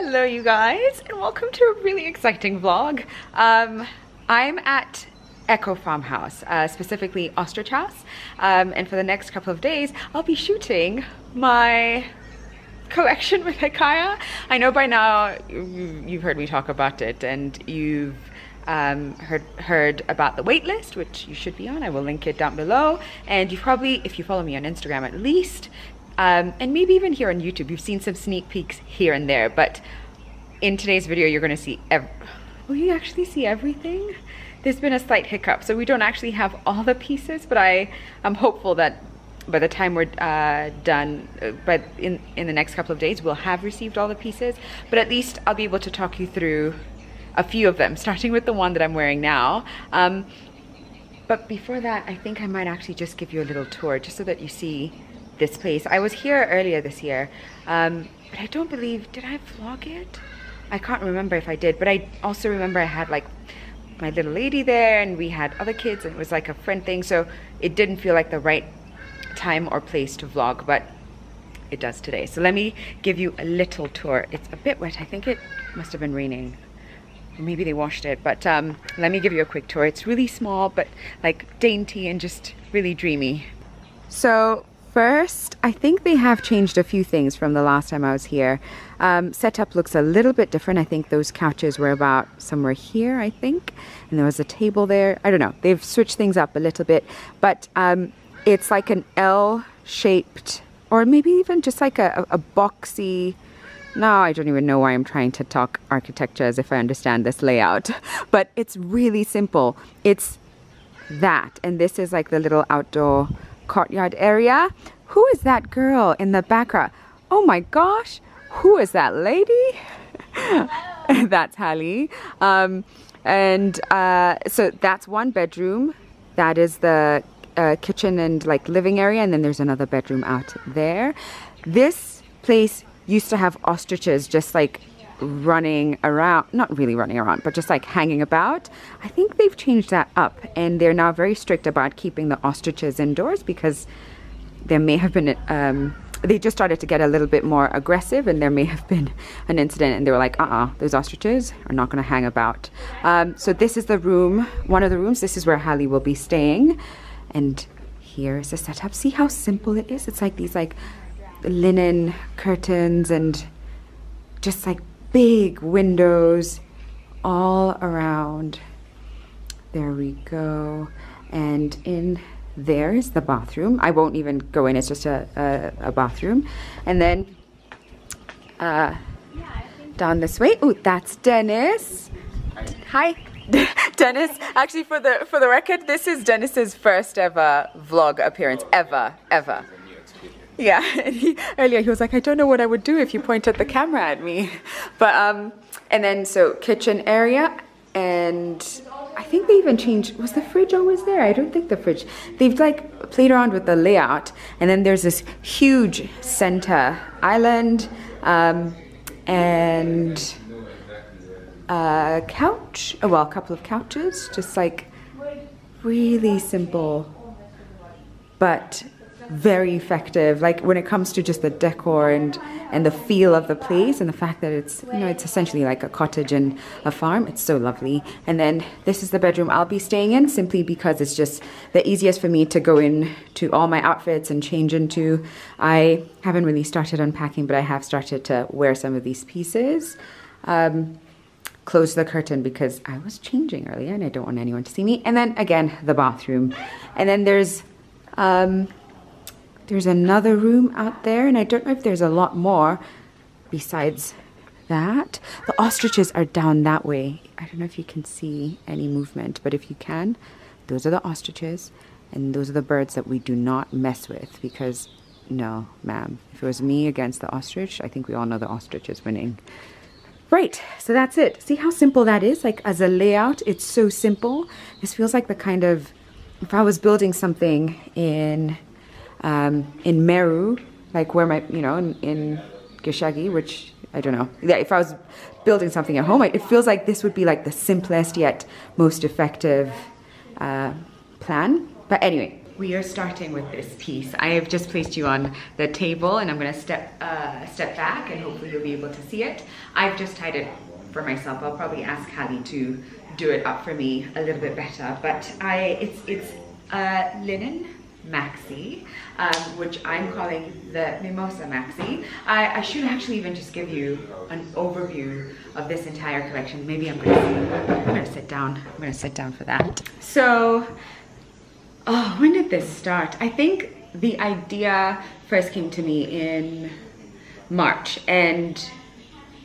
Hello you guys, and welcome to a really exciting vlog. I'm at Echo Farmhouse, specifically Ostrich House, and for the next couple of days I'll be shooting my collection with Hikaya. I know by now you've heard me talk about it, and you've heard about the wait list, which you should be on. I will link it down below, and you've probably, if you follow me on Instagram at least, and maybe even here on YouTube, you've seen some sneak peeks here and there, but in today's video you're going to see will you actually see everything? There's been a slight hiccup, so we don't actually have all the pieces, but I'm hopeful that by the time we're done, but in the next couple of days, we'll have received all the pieces. But at least I'll be able to talk you through a few of them, starting with the one that I'm wearing now. But before that, I think I might actually just give you a little tour, just so that you see this place. I was here earlier this year, but I don't believe, did I vlog it? I can't remember if I did, but I also remember I had like my little lady there, and we had other kids, and it was like a friend thing, so it didn't feel like the right time or place to vlog, but it does today. So let me give you a little tour. It's a bit wet. I think it must have been raining, or maybe they washed it, but let me give you a quick tour. It's really small, but like dainty and just really dreamy. So first, I think they have changed a few things from the last time I was here. Setup looks a little bit different. I think those couches were about somewhere here, I think, and there was a table there. I don't know. They've switched things up a little bit, but it's like an L-shaped, or maybe even just like a boxy. No, I don't even know why I'm trying to talk architecture as if I understand this layout, but it's really simple. It's that, and this is like the little outdoor courtyard area. Who is that girl in the background? Oh my gosh, who is that lady? That's Hallie. So that's one bedroom. That is the kitchen and like living area, and then there's another bedroom out there. This place used to have ostriches just like running around, not really running around, but just like hanging about. I think they've changed that up, and they're now very strict about keeping the ostriches indoors, because there may have been they just started to get a little bit more aggressive, and there may have been an incident, and they were like, those ostriches are not going to hang about. So this is the room, one of the rooms. This is where Hallie will be staying, and here is the setup. See how simple it is? It's like these like linen curtains and just like big windows all around. There we go. And in there is the bathroom. I won't even go in, it's just a bathroom. And then down this way, oh, that's Dennis. Hi. Dennis, actually for the record, this is Dennis's first ever vlog appearance, ever. Yeah, and earlier he was like, I don't know what I would do if you pointed the camera at me. But, and then so kitchen area, and I think they even changed, was the fridge always there? I don't think the fridge. They've like played around with the layout, and then there's this huge center island, and a couch, well, a couple of couches, just like really simple, but very effective. Like when it comes to just the decor and the feel of the place, and the fact that it's, you know, it's essentially like a cottage and a farm. It's so lovely. And then this is the bedroom I'll be staying in, simply because it's just the easiest for me to go in to all my outfits and change into. I haven't really started unpacking, but I have started to wear some of these pieces. Close the curtain because I was changing earlier and I don't want anyone to see me. And then again, the bathroom. And then there's another room out there, and I don't know if there's a lot more besides that. The ostriches are down that way. I don't know if you can see any movement, but if you can, those are the ostriches, and those are the birds that we do not mess with, because no, ma'am. If it was me against the ostrich, I think we all know the ostrich is winning. Right, so that's it. See how simple that is? Like as a layout, it's so simple. This feels like the kind of, if I was building something in Meru, like where my, you know, in Gishagi, which I don't know. Yeah, if I was building something at home, it feels like this would be like the simplest yet most effective plan. But anyway, we are starting with this piece. I have just placed you on the table and I'm gonna step back and hopefully you'll be able to see it. I've just tied it for myself. I'll probably ask Hallie to do it up for me a little bit better, but it's a linen maxi, which I'm calling the Mimosa maxi. I should actually even just give you an overview of this entire collection. Maybe I'm gonna sit down. I'm gonna sit down for that. So, oh, when did this start? I think the idea first came to me in March, and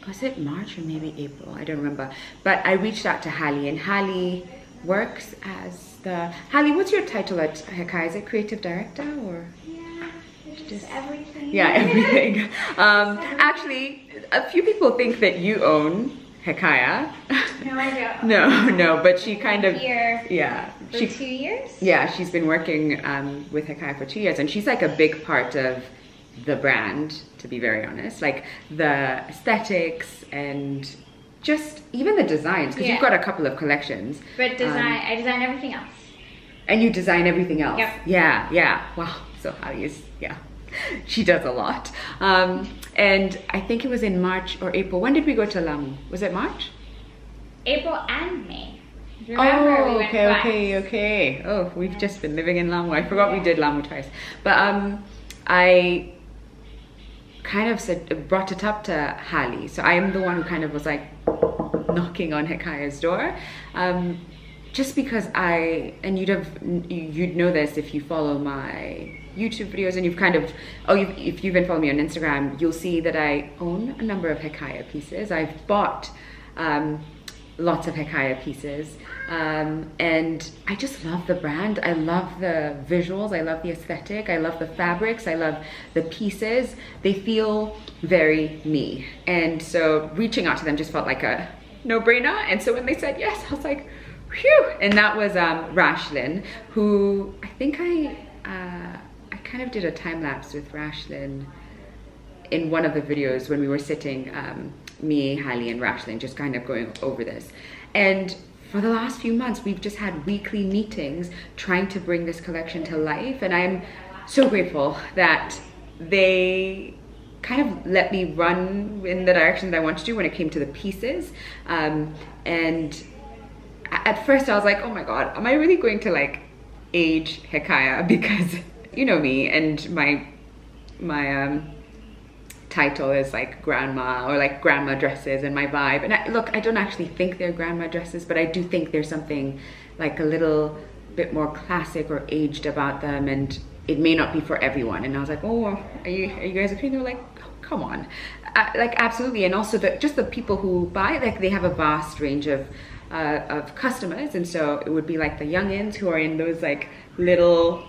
was it March or maybe April? I don't remember. But I reached out to Hallie, and Hallie works as the... Hallie, what's your title at Hekai? Is it creative director or? Yeah, it's just everything. Yeah, everything. Actually, a few people think that you own Hekaya. No, I don't. No, but she kind of... Here yeah. for 2 years? Yeah, she's been working with Hekaya for 2 years, and she's like a big part of the brand, to be very honest. Like the aesthetics and just even the designs, because you've got a couple of collections. But I design everything else. And you design everything else. Yep. Yeah. Wow. So Hallie is, yeah, she does a lot. And I think it was in March or April. When did we go to Lamu? Was it March? April and May. Remember, we went twice. Okay. Oh, we've just been living in Lamu. I forgot we did Lamu twice. But I kind of brought it up to Hallie. So I am the one who kind of was like knocking on Hekaya's door. Just because you'd know this if you follow my YouTube videos, and you've kind of, if you've been following me on Instagram, you'll see that I own a number of Hekaya pieces. I've bought lots of Hekaya pieces, and I just love the brand. I love the visuals, I love the aesthetic, I love the fabrics, I love the pieces. They feel very me, and so reaching out to them just felt like a no-brainer. And so when they said yes, I was like, phew. And that was Rashlyn, who I think I kind of did a time lapse with Rashlyn in one of the videos when we were sitting, me, Hallie, and Rashlyn, just kind of going over this. And for the last few months, we've just had weekly meetings trying to bring this collection to life. And I'm so grateful that they kind of let me run in the direction that I want to do when it came to the pieces. And at first I was like, oh my God, am I really going to like age Hekaya? Because you know me, and my title is like grandma, or like grandma dresses, and my vibe. And I don't actually think they're grandma dresses, but I do think there's something like a little bit more classic or aged about them, and it may not be for everyone. And I was like, oh, are you guys okay? They were like, oh, come on. Like absolutely. And also just the people who buy, like they have a vast range of customers, and so it would be like the youngins who are in those like little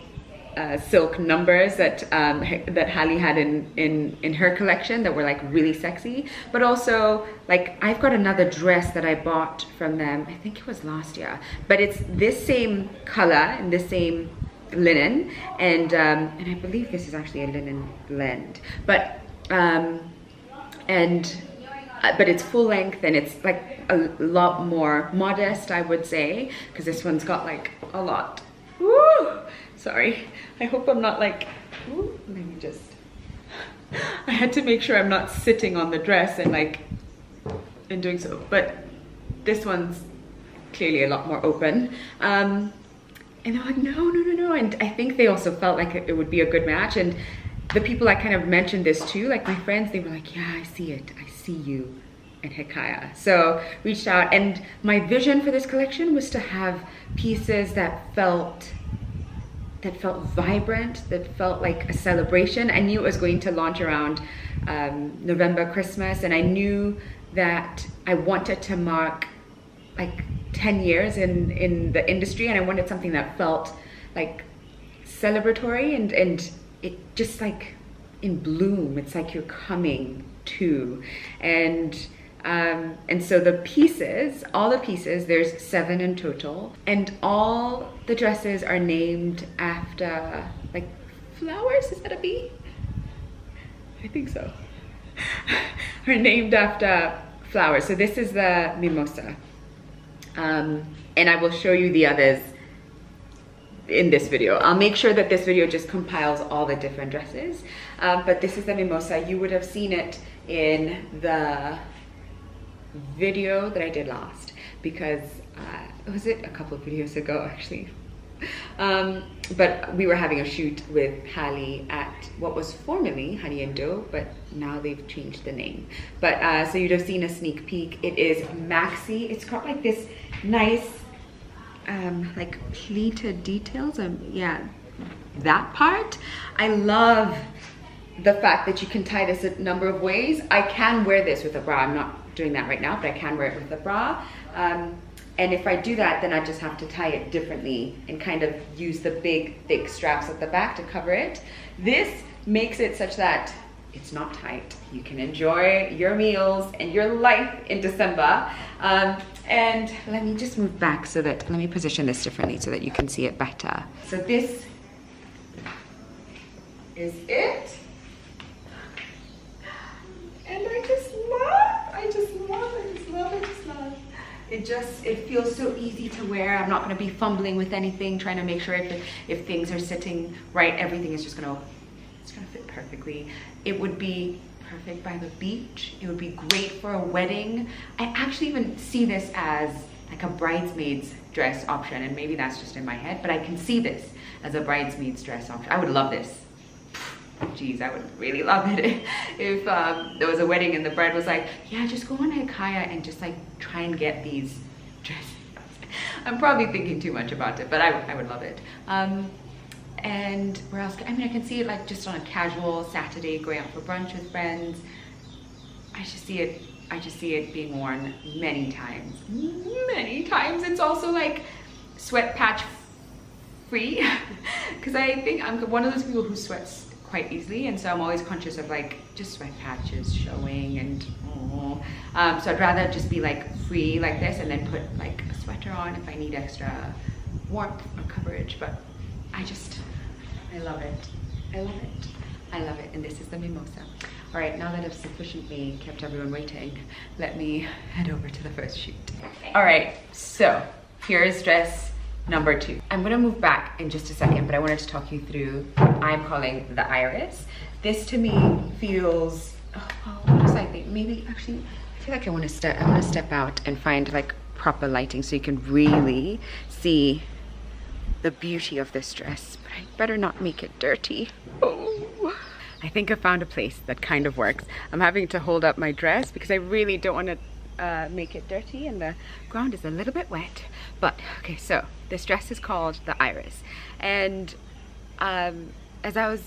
silk numbers that that Hallie had in her collection that were like really sexy. But also like I've got another dress that I bought from them, I think it was last year, but it's this same color and this same linen, and I believe this is actually a linen blend, but it's full length, and it's like a lot more modest, I would say, because this one's got like a lot. Woo! Sorry, I hope I'm not like, ooh, let me just, I had to make sure I'm not sitting on the dress and like, in doing so, but this one's clearly a lot more open. And they're like, no, and I think they also felt like it would be a good match. And the people I kind of mentioned this to, like my friends, they were like, yeah, I see it, I see you and Hekaya. So reached out, and my vision for this collection was to have pieces that felt vibrant, that felt like a celebration. I knew it was going to launch around November, Christmas, and I knew that I wanted to mark like 10 years in the industry, and I wanted something that felt like celebratory and it just like in bloom. It's like you're coming to, and so the pieces, all the pieces, there's 7 in total, and all the dresses are named after like flowers. Is that a bee? I think so. Are named after flowers. So this is the Mimosa, and I will show you the others in this video. I'll make sure that this video just compiles all the different dresses. But this is the mimosa. You would have seen it in the video that I did last, because was it a couple of videos ago actually? But we were having a shoot with Hallie at what was formerly Honey and Dough, but now they've changed the name. But so you'd have seen a sneak peek. It is maxi. It's got like this nice like pleated details. Yeah, that part. I love the fact that you can tie this a number of ways. I can wear this with a bra. I'm not doing that right now, but I can wear it with a bra. And if I do that, then I just have to tie it differently and kind of use the big, thick straps at the back to cover it. This makes it such that it's not tight. You can enjoy your meals and your life in December. And let me just move back so that, let me position this differently so that you can see it better. So this is it. And I just love. It feels so easy to wear. I'm not gonna be fumbling with anything, trying to make sure if things are sitting right, everything is just gonna fit perfectly. It would be perfect by the beach. It would be great for a wedding. I actually even see this as like a bridesmaid's dress option, and maybe that's just in my head, but I can see this as a bridesmaid's dress option. I would love this. Geez, I would really love it if there was a wedding and the bride was like, yeah, just go on Hikaya and just like try and get these dresses. I'm probably thinking too much about it, but I would love it. And where else? I mean, I can see it like just on a casual Saturday going out for brunch with friends. I just see it being worn many times. It's also like sweat patch free, because I think I'm one of those people who sweats quite easily, and so I'm always conscious of like just sweat patches showing, and so I'd rather just be like free like this and then put like a sweater on if I need extra warmth or coverage. But I love it. I love it. And this is the mimosa. All right, now that I've sufficiently kept everyone waiting, let me head over to the first shoot. All right, so here's dress number 2. I'm gonna move back in just a second, but I wanted to talk you through what I'm calling the iris. This to me feels, what was I thinking? Maybe actually, I feel like I wanna step out and find like proper lighting so you can really see the beauty of this dress, but I better not make it dirty. Oh, I think I found a place that kind of works. I'm having to hold up my dress because I really don't want to make it dirty, and the ground is a little bit wet. But okay, so this dress is called the Iris, and as I was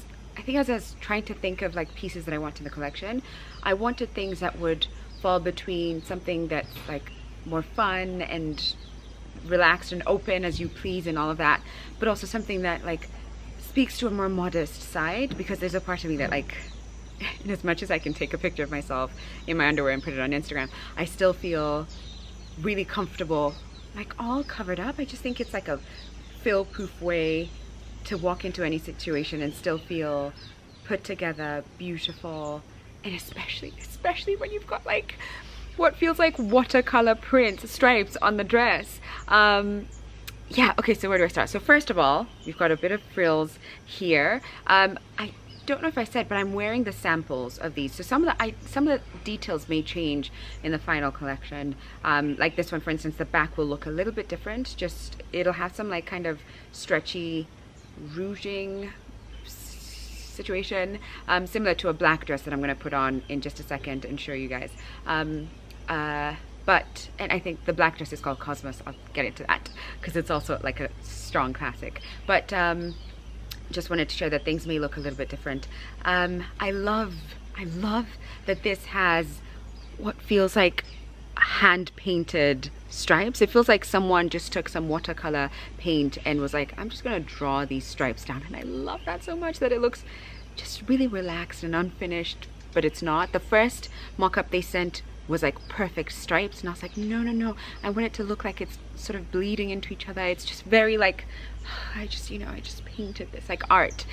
trying to think of like pieces that I want in the collection, I wanted things that would fall between something that's like more fun and relaxed and open as you please and all of that, but also something that like speaks to a more modest side, because there's a part of me that like, in as much as I can take a picture of myself in my underwear and put it on Instagram, I still feel really comfortable like all covered up. I just think it's like a fail-proof way to walk into any situation and still feel put together, beautiful, and especially when you've got like what feels like watercolor print stripes on the dress. Yeah, okay, so where do I start? So first of all, we've got a bit of frills here. I don't know if I said, but I'm wearing the samples of these, so some of the details may change in the final collection. Like this one, for instance, the back will look a little bit different. Just it'll have some like kind of stretchy ruching situation, similar to a black dress that I'm going to put on in just a second and show you guys. And I think the black dress is called Cosmos. I'll get into that because it's also like a strong classic. But just wanted to share that things may look a little bit different. I love that this has what feels like hand-painted stripes. It feels like someone just took some watercolor paint and was like, I'm just gonna draw these stripes down. And I love that so much, that it looks just really relaxed and unfinished, but it's not. The first mock-up they sent was like perfect stripes, and I was like, no, I want it to look like it's sort of bleeding into each other. It's just very like, I just painted this like art.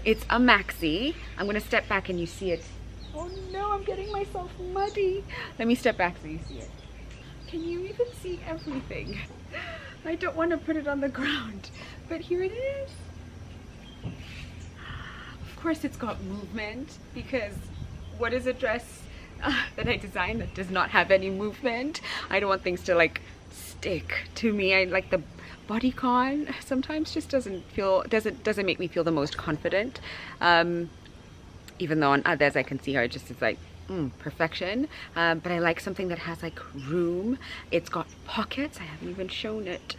It's a maxi. I'm gonna step back and you see it. Oh no, I'm getting myself muddy. Let me step back so you see it. Can you even see everything? I don't want to put it on the ground, but here it is. Of course it's got movement, because what is a dress that I designed that does not have any movement? I don't want things to like stick to me. I like the bodycon sometimes just doesn't make me feel the most confident, even though on others I can see how it just is like perfection, but I like something that has like room. It's got pockets. I haven't even shown it,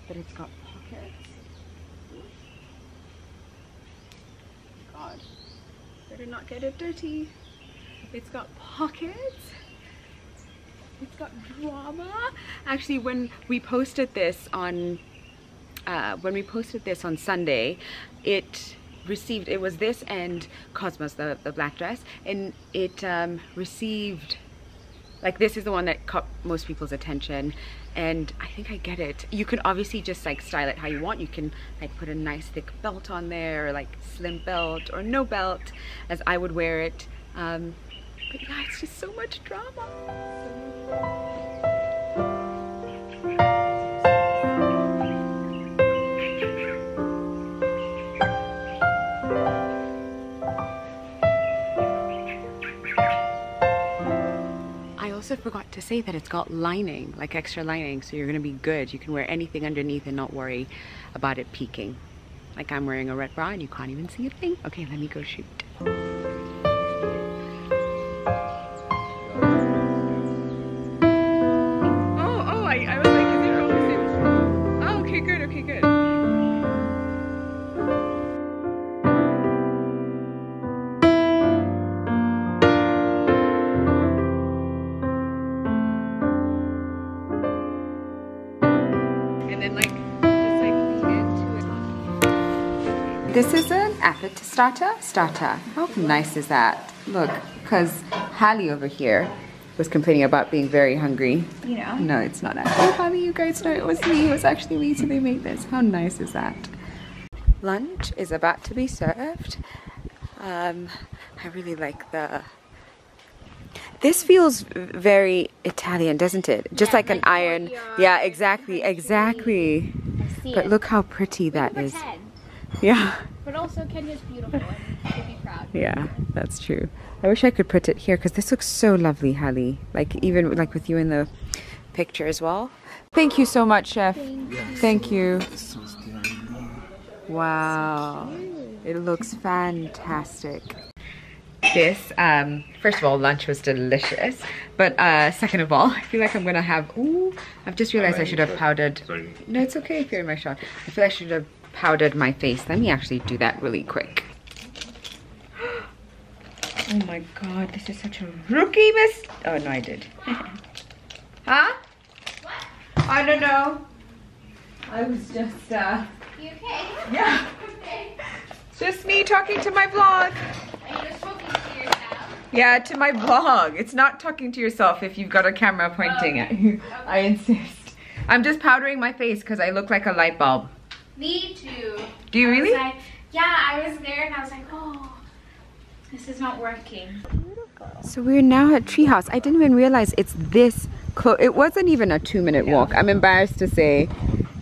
but it's got pockets. God, better not get it dirty. It's got pockets. It's got drama. Actually, when we posted this on Sunday, it was this and Cosmos, the black dress, and it received, like, this is the one that caught most people's attention, and I think I get it. You can obviously just like style it how you want. You can like put a nice thick belt on there, or like slim belt or no belt, as I would wear it. But yeah, it's just so much drama. I also forgot to say that it's got lining, like extra lining, so you're gonna be good. You can wear anything underneath and not worry about it peeking. Like I'm wearing a red bra and you can't even see a thing. Okay, let me go shoot. I was like, is it focusing? Oh, okay, good, okay, good. And then like, just like lean into it. This is an appet starter. How nice is that? Look, because Hallie over here was complaining about being very hungry. You know? No, it's not actually Hallie, you guys know it was me. It was actually me, so they made this. How nice is that? Lunch is about to be served. I really like this feels very Italian, doesn't it? Just like an iron. Yeah, exactly. But look how pretty that is. Yeah. But also Kenya's beautiful and should be proud. Yeah, that's true. I wish I could put it here because this looks so lovely, Hallie. Like even like with you in the picture as well. Thank you so much, Chef. Thank you. Wow. It looks fantastic. This, first of all, lunch was delicious. But second of all, I feel like I'm gonna have, I've just realized I should have powdered. No, it's okay if you're in my shot. I feel I should have powdered my face. Let me actually do that really quick. Oh my god, this is such a rookie mistake. Oh no, I did. Huh? What? I don't know. I was just, You okay? yeah. Okay. It's just me talking to my vlog. Are you just talking to yourself? Yeah, to my vlog. It's not talking to yourself if you've got a camera pointing at you. Okay. I insist. I'm just powdering my face because I look like a light bulb. Me too. Do you really? Yeah, I was there and I was like, oh, this is not working. So we're now at Treehouse. I didn't even realize it's this close. It wasn't even a 2-minute walk. I'm embarrassed to say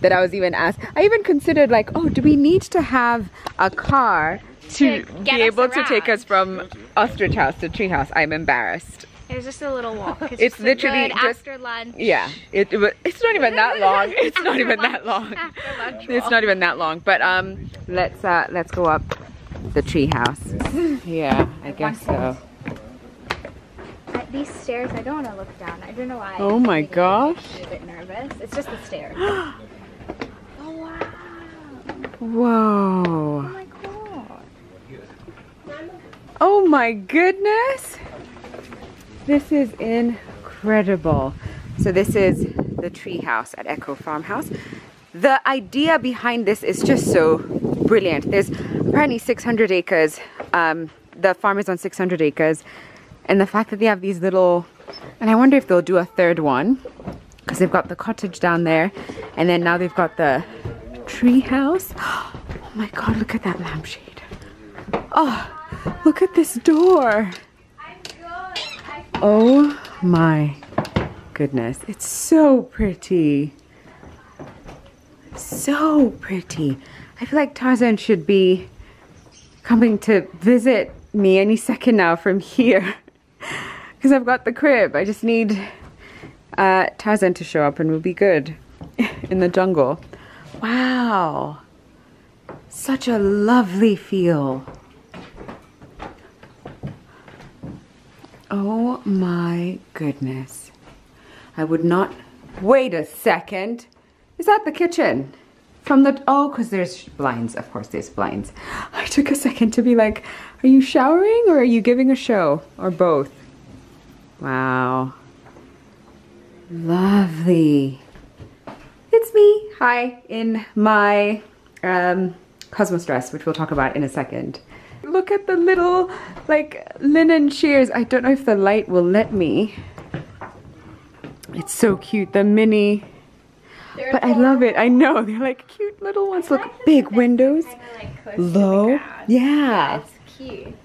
that I was even asked. I even considered like, oh, do we need to have a car to be able to take us from Ostrich House to Treehouse? I'm embarrassed. It was just a little walk. It's literally just after lunch. Yeah, it's not even that long. It's not even that long. After lunch. It's not even that long. But let's go up the Treehouse. Yeah, I guess so. These stairs, I don't want to look down. I don't know why. Oh my gosh. I'm a bit nervous. It's just the stairs. Oh wow. Whoa. Oh my god. Oh my goodness. This is incredible. So this is the Treehouse at Echo Farmhouse. The idea behind this is just so brilliant. There's apparently 600 acres. The farm is on 600 acres. And the fact that they have these little, and I wonder if they'll do a third one, because they've got the cottage down there, and then now they've got the tree house. Oh my god, look at that lampshade. Oh, look at this door. Oh my goodness, it's so pretty. So pretty. I feel like Tarzan should be coming to visit me any second now from here. Because I've got the crib. I just need Tarzan to show up and we'll be good in the jungle. Wow. Such a lovely feel. Oh my goodness. I would not... Wait a second. Is that the kitchen? From the... Oh, because there's blinds. Of course there's blinds. I took a second to be like, are you showering or are you giving a show? Or both? Wow. Lovely. It's me. Hi. In my Cosmos dress, which we'll talk about in a second. Look at the little like linen shears. I don't know if the light will let me. It's so cute. The mini. But I love it. I know. They're like cute little ones. Look, big windows. Low. Yeah. It's cute.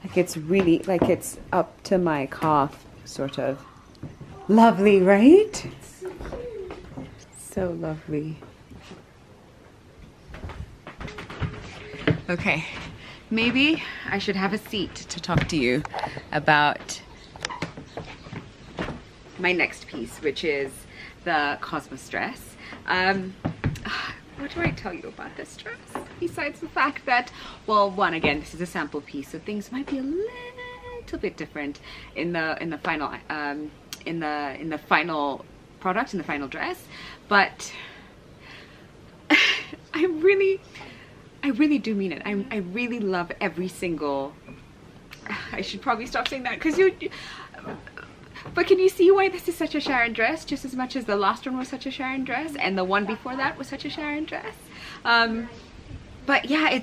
Like it's really, like it's up to my calf, sort of. Lovely, right? So lovely. Okay, maybe I should have a seat to talk to you about my next piece, which is the Cosmos dress. What do I tell you about this dress? Besides the fact that, well, one, again, this is a sample piece, so things might be a little bit different in the final final product, in the final dress, but I really do mean it. I really love every single... I should probably stop saying that because but can you see why this is such a Sharon dress, just as much as the last one was such a Sharon dress and the one before that was such a Sharon dress? But yeah, I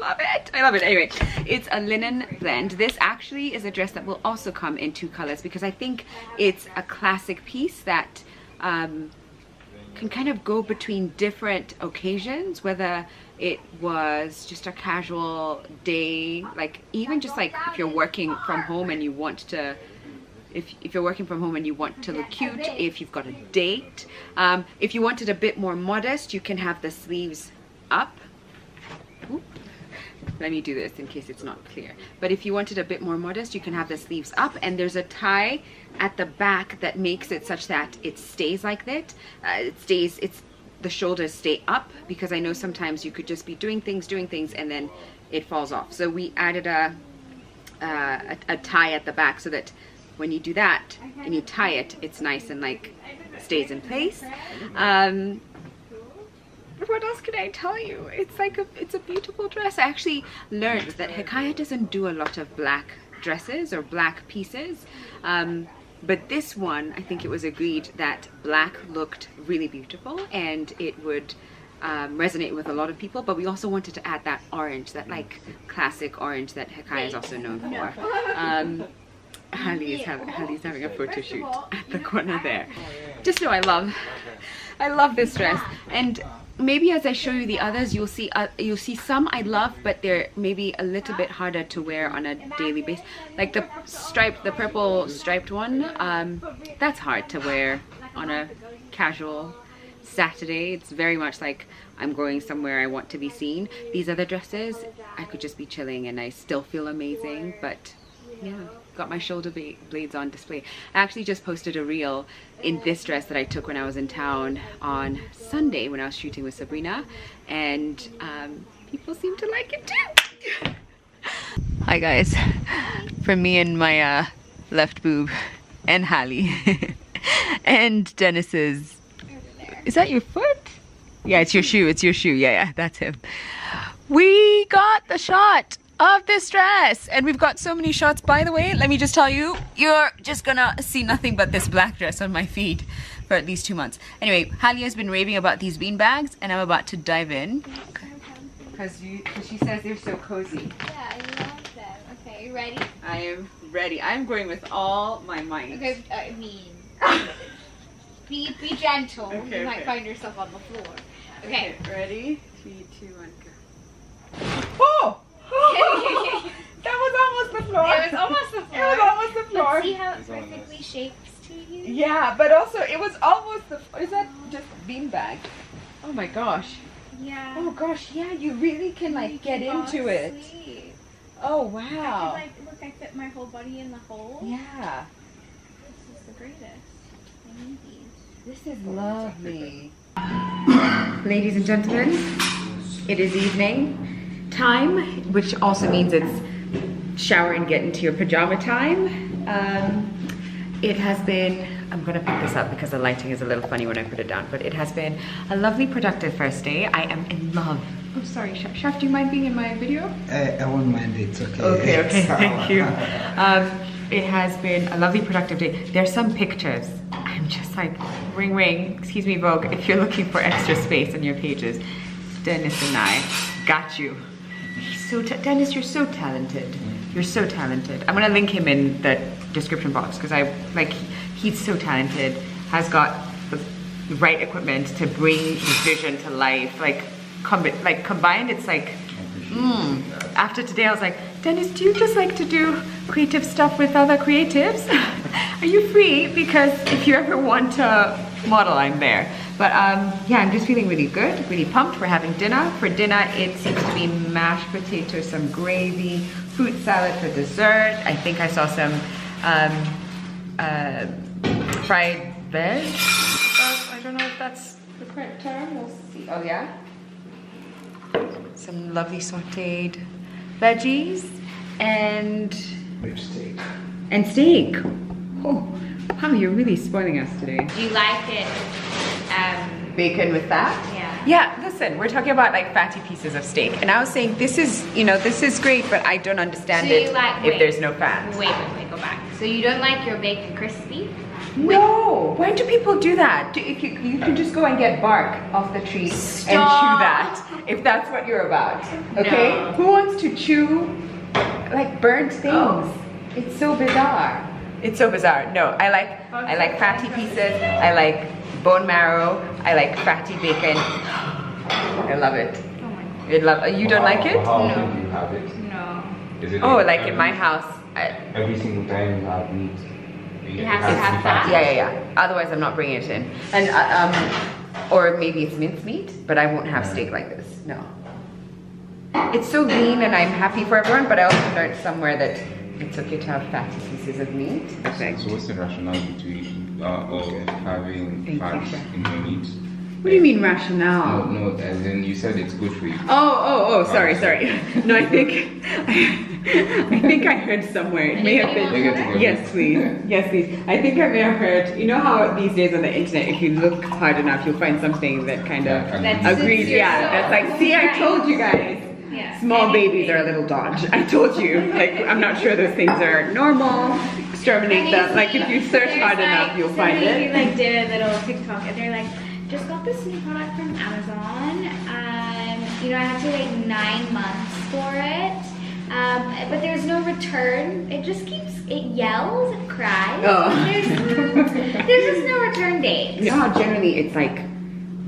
love it. I love it. Anyway, it's a linen blend. This actually is a dress that will also come in 2 colors because I think it's a classic piece that can kind of go between different occasions, whether it was just a casual day, like even just like if you're working from home and you want to, if you're working from home and you want to look cute, if you've got a date, if you wanted a bit more modest, you can have the sleeves up. Ooh. Let me do this in case it's not clear. But if you wanted a bit more modest, you can have the sleeves up, and there's a tie at the back that makes it such that it stays like that. The shoulders stay up, because I know sometimes you could just be doing things and then it falls off. So we added a tie at the back so that when you do that and you tie it, it's nice and like stays in place. What else can I tell you? It's like it's a beautiful dress. I actually learned that Hikaya doesn't do a lot of black dresses or black pieces. But this one, I think it was agreed that black looked really beautiful and it would resonate with a lot of people. But we also wanted to add that orange, that like classic orange that Hikaya is also known for. Hallie's having a photo shoot at the corner there. Just know I love this dress. And maybe as I show you the others, you'll see some I love, but they're maybe a little bit harder to wear on a daily basis. Like the purple striped one, that's hard to wear on a casual Saturday. It's very much like I'm going somewhere I want to be seen. These other dresses, I could just be chilling and I still feel amazing, but yeah. Got my shoulder blades on display. I actually just posted a reel in this dress that I took when I was in town on Sunday when I was shooting with Sabrina, and people seem to like it too. Hi guys, from me and my left boob and Hallie and Dennis's. Is that your foot? Yeah, it's your shoe. It's your shoe. Yeah, that's him. We got the shot of this dress, and we've got so many shots. By the way, let me just tell you, you're just gonna see nothing but this black dress on my feed for at least 2 months. Anyway, Hallie has been raving about these bean bags, and I'm about to dive in because she says they're so cozy. Yeah, I love them. Okay, you ready? I am ready. I'm going with all my might. Okay, I mean, be gentle. Okay, you might find yourself on the floor. Okay, ready? 3, 2, 1, go. Oh! That was almost the floor. It was almost the floor. It was almost the floor. But see how it perfectly shapes to you. Yeah, but also it was almost the, is that just beanbag? Oh my gosh. Yeah. Oh gosh, yeah, you really can like get into it. Asleep. Oh I wow. could, like, look, I fit my whole body in the hole. Yeah. This is the greatest. I need these. This is lovely. Ladies and gentlemen, it is evening time, which also means it's shower and get into your pajama time. It has been, I'm gonna pick this up because the lighting is a little funny when I put it down, but it has been a lovely, productive first day. I am in love. Oh, sorry, Chef, do you mind being in my video? I won't mind, it's okay. Okay, thank you. It has been a lovely, productive day. There's some pictures. I'm just like, ring, ring. Excuse me, Vogue, if you're looking for extra space on your pages, Dennis and I got you. He's so, Dennis, you're so talented. You're so talented. I'm gonna link him in the description box because he's so talented, has got the right equipment to bring his vision to life. Like combined, it's like, after today I was like, Dennis, do you just like to do creative stuff with other creatives? Are you free? Because if you ever want to model, I'm there. But yeah, I'm just feeling really good, really pumped. We're having dinner. For dinner, it seems to be mashed potatoes, some gravy, fruit salad for dessert. I think I saw some fried veg. I don't know if that's the correct term. We'll see. Oh yeah. Some lovely sauteed veggies and Steak. steak. Oh, wow, you're really spoiling us today. Do you like it? Bacon with that? Yeah. Yeah, listen, we're talking about like fatty pieces of steak. And I was saying, this is, this is great, but I don't understand it if there's no fat. Wait, go back. So you don't like your bacon crispy? No, why do people do that? You can just go and get bark off the tree and chew that, if that's what you're about, okay? No. Who wants to chew like burnt things? Oh. It's so bizarre. It's so bizarre. No, I like fatty pieces. I like bone marrow. I like fatty bacon. I love it. Oh my God. You don't like it? How No. often do you have it? No. Is it Like in my house. every single time you have meat? It has to have fat? Yeah. Otherwise, I'm not bringing it in. And or maybe it's mincemeat, but I won't have steak like this. No. It's so lean, and I'm happy for everyone. But I also learned somewhere that it's okay to have fatty pieces of meat. Okay. So what's the rationale between of having fat in your meat? What do you mean rationale? No, as in you said it's good for you. Oh, sorry. No, I think I heard somewhere. It may have been. Yes, please. I think I may have heard. You know how these days on the internet, if you look hard enough, you'll find something that kind of agrees. Yeah, that's like, see, I told you guys. Yeah. Small babies are a little dodge. I told you. Like, I'm not sure those things are normal. Exterminate them. Like, if you search hard enough, you'll find it. Like, did a little TikTok, and they're like, just got this new product from Amazon. I had to wait 9 months for it. But there's no return. It just it yells, it cries. Oh. There's just no return date. You know how generally it's like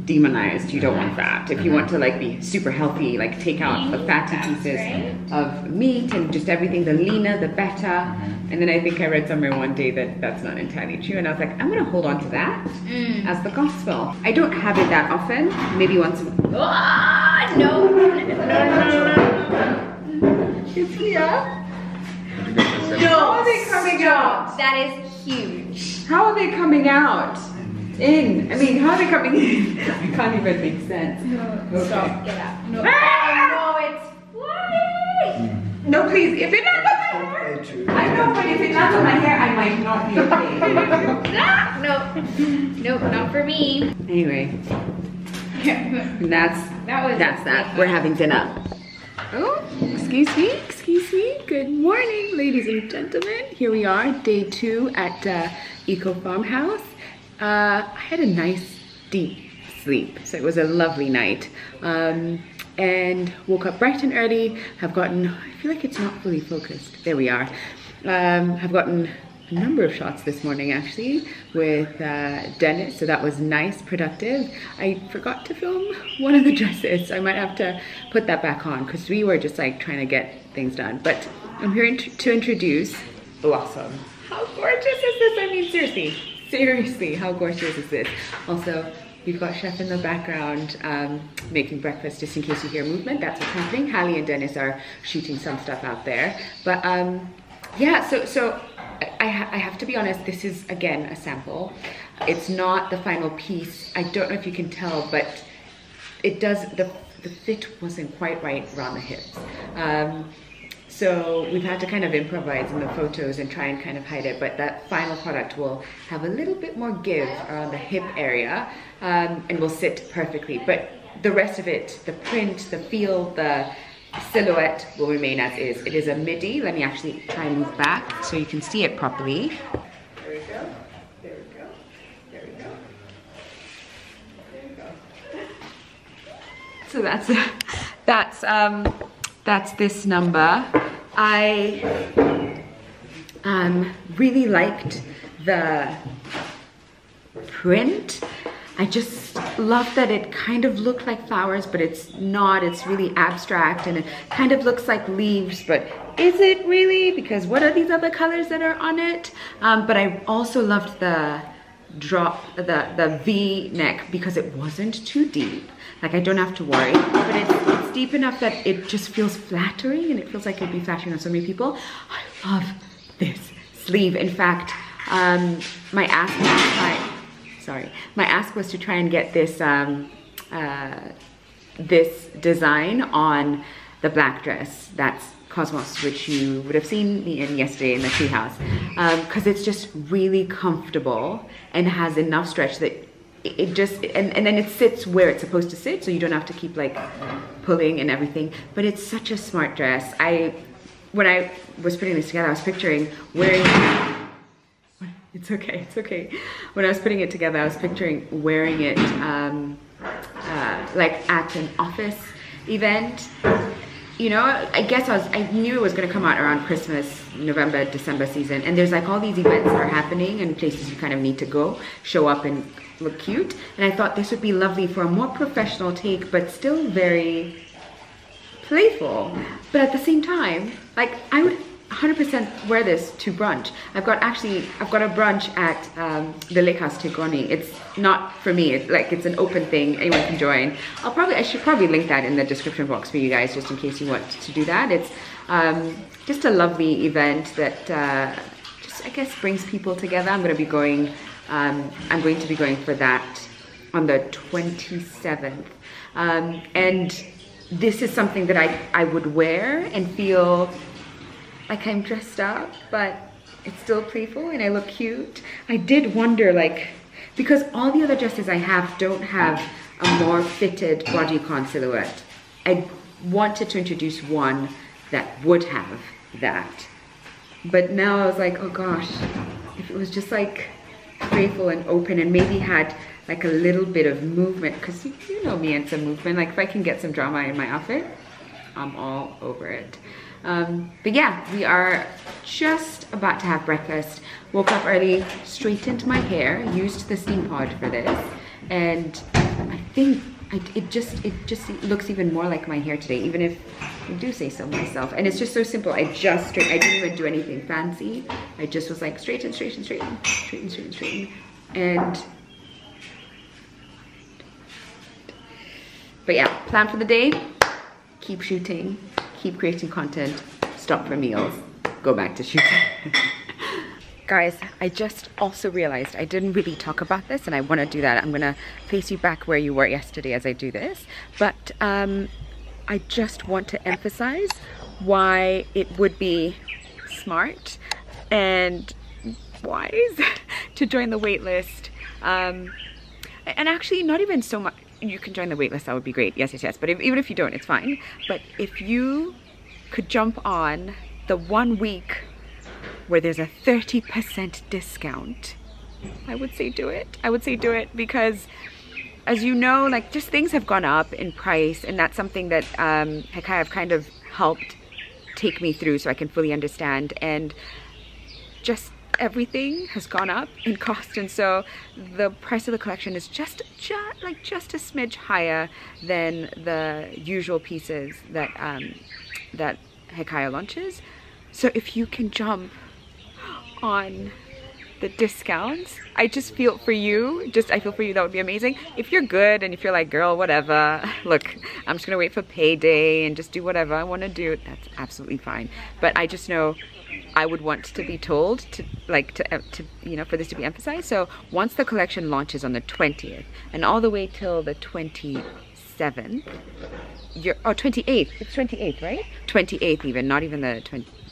demonized, you don't want fat. If you want to like be super healthy, like take out the fatty pieces of meat and just everything, the leaner the better. And then I think I read somewhere one day that that's not entirely true, and I was like, I'm gonna hold on to that as the gospel. I don't have it that often, maybe once. No. It's here. No. How are they coming out? That is huge. How are they coming out? How are they coming in? I can't even make sense. No, stop. Get up. No. Ah! No, it's flying. No, please. If it lands on my hair, I know, but if it lands on my hair, I might not be okay. No, not for me. Anyway, that's that. We're having dinner. Oh, excuse me. Good morning, ladies and gentlemen. Here we are, day 2 at Eco Farmhouse. I had a nice deep sleep, so it was a lovely night. And woke up bright and early. I feel like it's not fully focused. There we are. Have gotten a number of shots this morning actually with Dennis, so that was nice, productive. I forgot to film one of the dresses, so I might have to put that back on because we were just like trying to get things done. But I'm here to introduce Blossom. How gorgeous is this? mean, seriously, how gorgeous is this? Also, we've got Chef in the background making breakfast, just in case you hear movement. That's what's happening. Hallie and Dennis are shooting some stuff out there. But yeah, so I have to be honest, this is, again, a sample. It's not the final piece. I don't know if you can tell, but it does, the fit wasn't quite right around the hips. So we've had to kind of improvise in the photos and try and kind of hide it, but that final product will have a little bit more give around the hip area and will sit perfectly. But the rest of it, the print, the feel, the silhouette will remain as is. It is a midi. Let me actually try and move back so you can see it properly. There we go. There we go. There we go. There we go. So that's this number. I really liked the print. I just love that it kind of looked like flowers, but it's not. It's really abstract, and it kind of looks like leaves, but is it really? Because what are these other colors that are on it? But I also loved the drop, the V neck, because it wasn't too deep. Like, I don't have to worry, but it's deep enough that it just feels flattering, and it feels like it'd be flattering on so many people. I love this sleeve. In fact, my ask was to try and get this this design on the black dress. That's Cosmos, which you would have seen me in yesterday in the treehouse, because it's just really comfortable and has enough stretch that it just, and then it sits where it's supposed to sit, so you don't have to keep like pulling and everything. But it's such a smart dress. When I was putting this together, I was picturing wearing, it's okay. When I was putting it together, I was picturing wearing it like at an office event. You know, I knew it was gonna come out around Christmas, November, December season, and there's like all these events that are happening and places you kind of need to go, show up and look cute. And I thought this would be lovely for a more professional take, but still very playful. But at the same time, like, I would 100% wear this to brunch. I've got a brunch at the lakehouse Tigoni. It's not for me, it's an open thing, anyone can join. I should probably link that in the description box for you guys, just in case you want to do that. It's just a lovely event that just, I guess, brings people together. I'm going to be going for that on the 27th. And this is something that I would wear and feel like I'm dressed up, but it's still playful and I look cute. I did wonder, like, because all the other dresses I have don't have a more fitted bodycon silhouette. I wanted to introduce one that would have that. But now I was like, oh gosh, if it was just like playful and open and maybe had like a little bit of movement, because you know me and some movement, like if I can get some drama in my outfit, I'm all over it. But yeah, we are just about to have breakfast. Woke up early, straightened my hair, used the steam pod for this, and I think it just looks even more like my hair today, even if I do say so myself. And it's just so simple. I didn't even do anything fancy. I just was like straighten, and but yeah, plan for the day, keep shooting, keep creating content, stop for meals, go back to shooting. Guys, I just also realized I didn't really talk about this, and I want to do that. I'm gonna place you back where you were yesterday as I do this, but I just want to emphasize why it would be smart and wise to join the wait list. And actually, not even so much. You can join the waitlist, that would be great. Yes. But even if you don't, it's fine. But if you could jump on the 1 week where there's a 30% discount, I would say do it. I would say do it because, as you know, like, just things have gone up in price, and that's something that Hekai have kind of helped take me through so I can fully understand. And just everything has gone up in cost, and so the price of the collection is just a smidge higher than the usual pieces that that Hekai launches. So if you can jump on the discounts. I just feel for you, I feel for you, that would be amazing. If you're good and if you're like, girl, whatever, look, I'm just gonna wait for payday and just do whatever I want to do, that's absolutely fine. But I just know I would want to be told to you know, for this to be emphasized. So once the collection launches on the 20th and all the way till the 27th, 28th, it's 28th, right? 28th even, not even the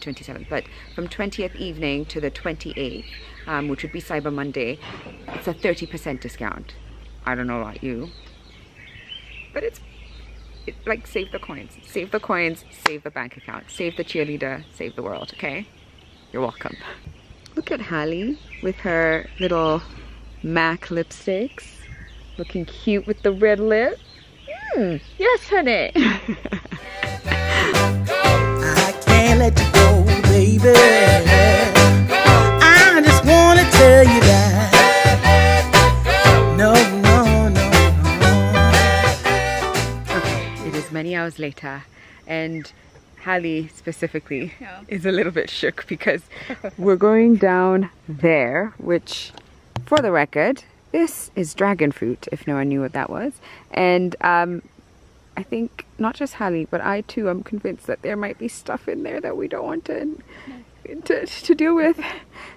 27th, but from 20th evening to the 28th, which would be Cyber Monday, it's a 30% discount. I don't know about you, but it's like, save the coins, save the coins, save the bank account, save the cheerleader, save the world, okay? You're welcome. Look at Hallie with her little MAC lipsticks, looking cute with the red lip. Yes, honey. I can't let you go, baby. I just want to tell you that. No, no, no, no. Okay, it is many hours later, and Hallie specifically is a little bit shook because we're going down there, which, for the record, this is dragon fruit, if no one knew what that was. And I think not just Hallie, but I too am convinced that there might be stuff in there that we don't want to deal with.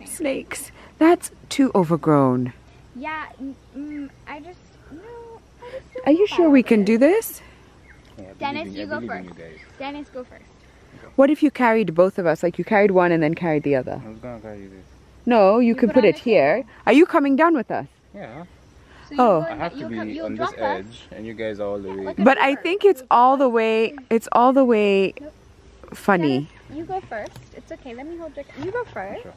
Snakes. That's too overgrown. Yeah, I just Are you sure we can do this? Dennis, you go first. Dennis, go first. What if you carried both of us? Like you carried one and then carried the other? I was gonna carry this. No, you can put it here. Are you coming down with us? Yeah. Oh. I have to be on this edge, and you guys are all the way. But I think it's all the way. It's all the way funny. Dennis, you go first. It's okay. Let me hold your. You go first. Sure.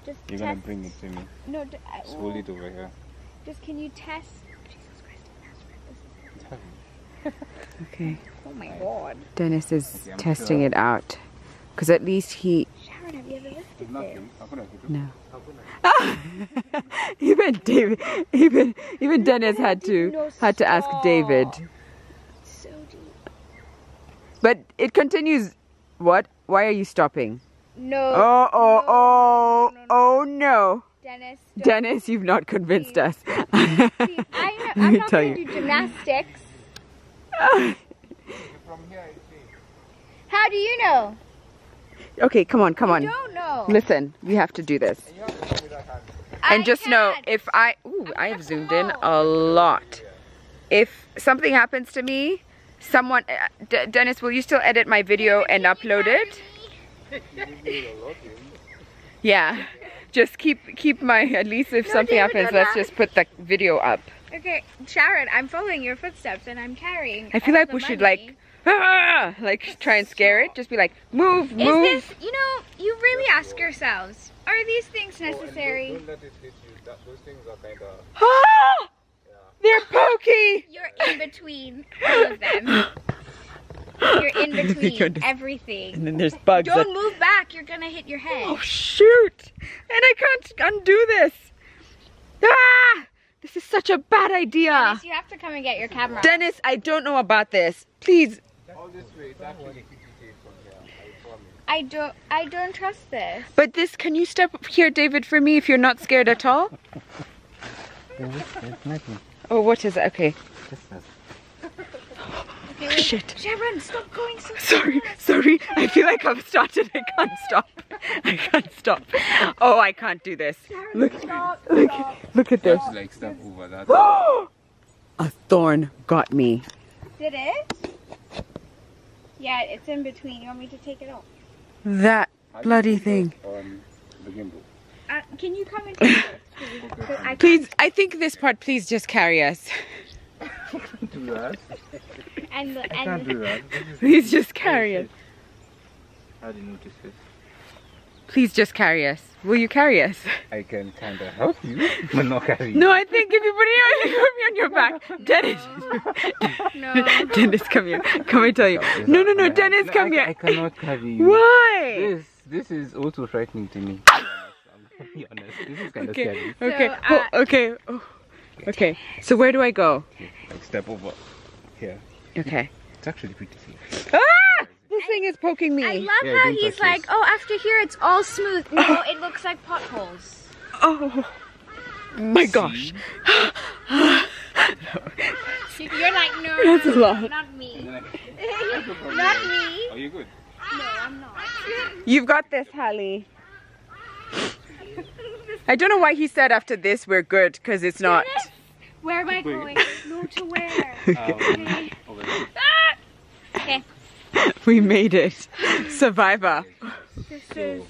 Just You're test. gonna bring it to me. No, Just hold it over here. Just can you test? Jesus Christ! Okay. Oh my God. Dennis is Okay, I'm testing sure. it out, because at least he. Sharon, have you ever lifted this? No. even Dennis had to ask David. So deep. But it continues. What? Why are you stopping? No. Oh no. Dennis. Dennis, you've not convinced us. I'm Let me not tell going to you. do gymnastics. How do you know? Okay, come on. I don't know. Listen, we have to do this. And just know, if I have zoomed in a lot. If something happens to me, someone, Dennis, will you still edit my video and upload it? Yeah, just keep my, at least if something David, happens, no, let's just put the video up. Okay, Sharon, I'm following your footsteps and I'm carrying. I feel all like the we should money. like try and scare it. Just be like, move. Is this, you know, you really ask yourselves, are these things necessary? Don't let it hit you. Those things are kind of. Ah! They're pokey. You're in between all of them. You're in between everything. And then there's bugs. Don't move back, you're gonna hit your head. Oh shoot! And I can't undo this. Ah! This is such a bad idea. Dennis, you have to come and get your camera. Dennis, I don't know about this. Please. All this way, it's actually 50 feet from here. I promise. I don't trust this. But this, can you step here, David, for me if you're not scared at all? Oh, what is it? Okay. Okay, wait. Shit. Sharon, stop going so Sorry. I feel like I've started. I can't stop. Oh, I can't do this. Look at this. Just like step over that. A thorn got me. Did it? Yeah, it's in between. You want me to take it off? That bloody thing. On the gimbal. Can you come and take it first, please? Please, I think this part, please just carry us. Do that. And I can't do that. Please just carry us. How do you notice this? Please just carry us. Will you carry us? I can kind of help you, but not carry you. No, I think if you put me on your back. Dennis. No. Dennis, come here. Come and tell you. No, Dennis, come here. I cannot carry you. Why? This is also frightening to me. I'm gonna be honest. This is kind of Okay, scary. okay, So, okay. Oh. Okay, so where do I go? Like step over here. Okay. It's actually pretty safe. Ah! This thing is poking me. I love Yeah, how don't he's touch like, this. oh, after here it's all smooth. No, it looks like potholes. Oh my gosh. You're like, no, That's a lot. not me. Not me. Are you good? No, I'm not. You've got this, Hallie. I don't know why he said after this we're good, because it's not. Where am I going? No, to where? Over there. Okay. We made it. Survivor. This is...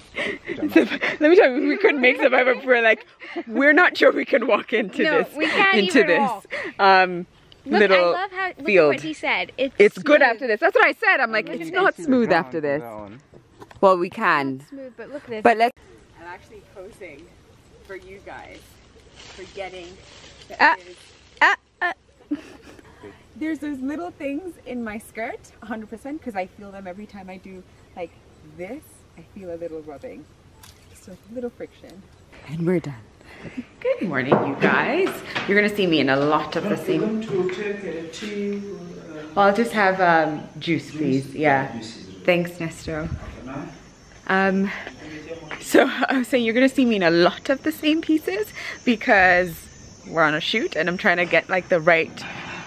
Let me tell you, we couldn't make Survivor. We're like, we're not sure we can walk into No, this. we can't into even this. walk. Look, Little I love how, look field. at what he said. It's good after this. That's what I said. I'm like, it's not smooth after this. Well, we can. Smooth, but look at this. But let's. I'm actually posing for you guys for getting. There's those little things in my skirt, 100%, because I feel them every time I do like this. I feel a little rubbing, so a little friction. And we're done. Good morning, you guys. You're gonna see me in a lot of the same. Well, I'll just have juice, please. Yeah. Thanks, Nestor. So I was saying you're gonna see me in a lot of the same pieces because we're on a shoot and I'm trying to get like the right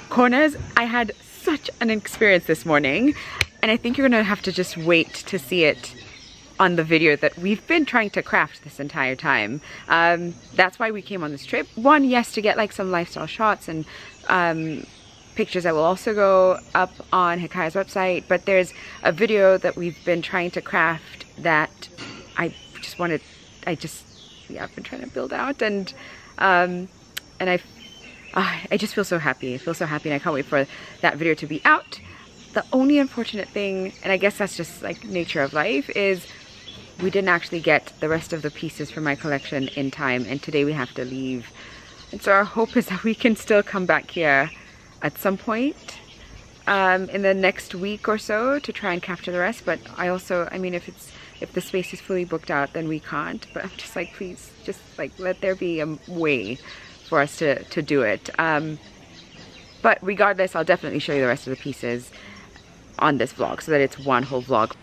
corners. I had such an experience this morning and I think you're gonna have to just wait to see it on the video that we've been trying to craft this entire time. That's why we came on this trip. One, yes, to get like some lifestyle shots and pictures that will also go up on Hikaya's website, but there's a video that we've been trying to craft that I've been trying to build out, and I just feel so happy. I feel so happy and I can't wait for that video to be out. The only unfortunate thing, and I guess that's just like nature of life, is we didn't actually get the rest of the pieces from my collection in time, and today we have to leave. And so our hope is that we can still come back here at some point in the next week or so to try and capture the rest. But I also, I mean, if the space is fully booked out, then we can't. But I'm just like, please, just like let there be a way for us to do it. But regardless, I'll definitely show you the rest of the pieces on this vlog so that it's one whole vlog.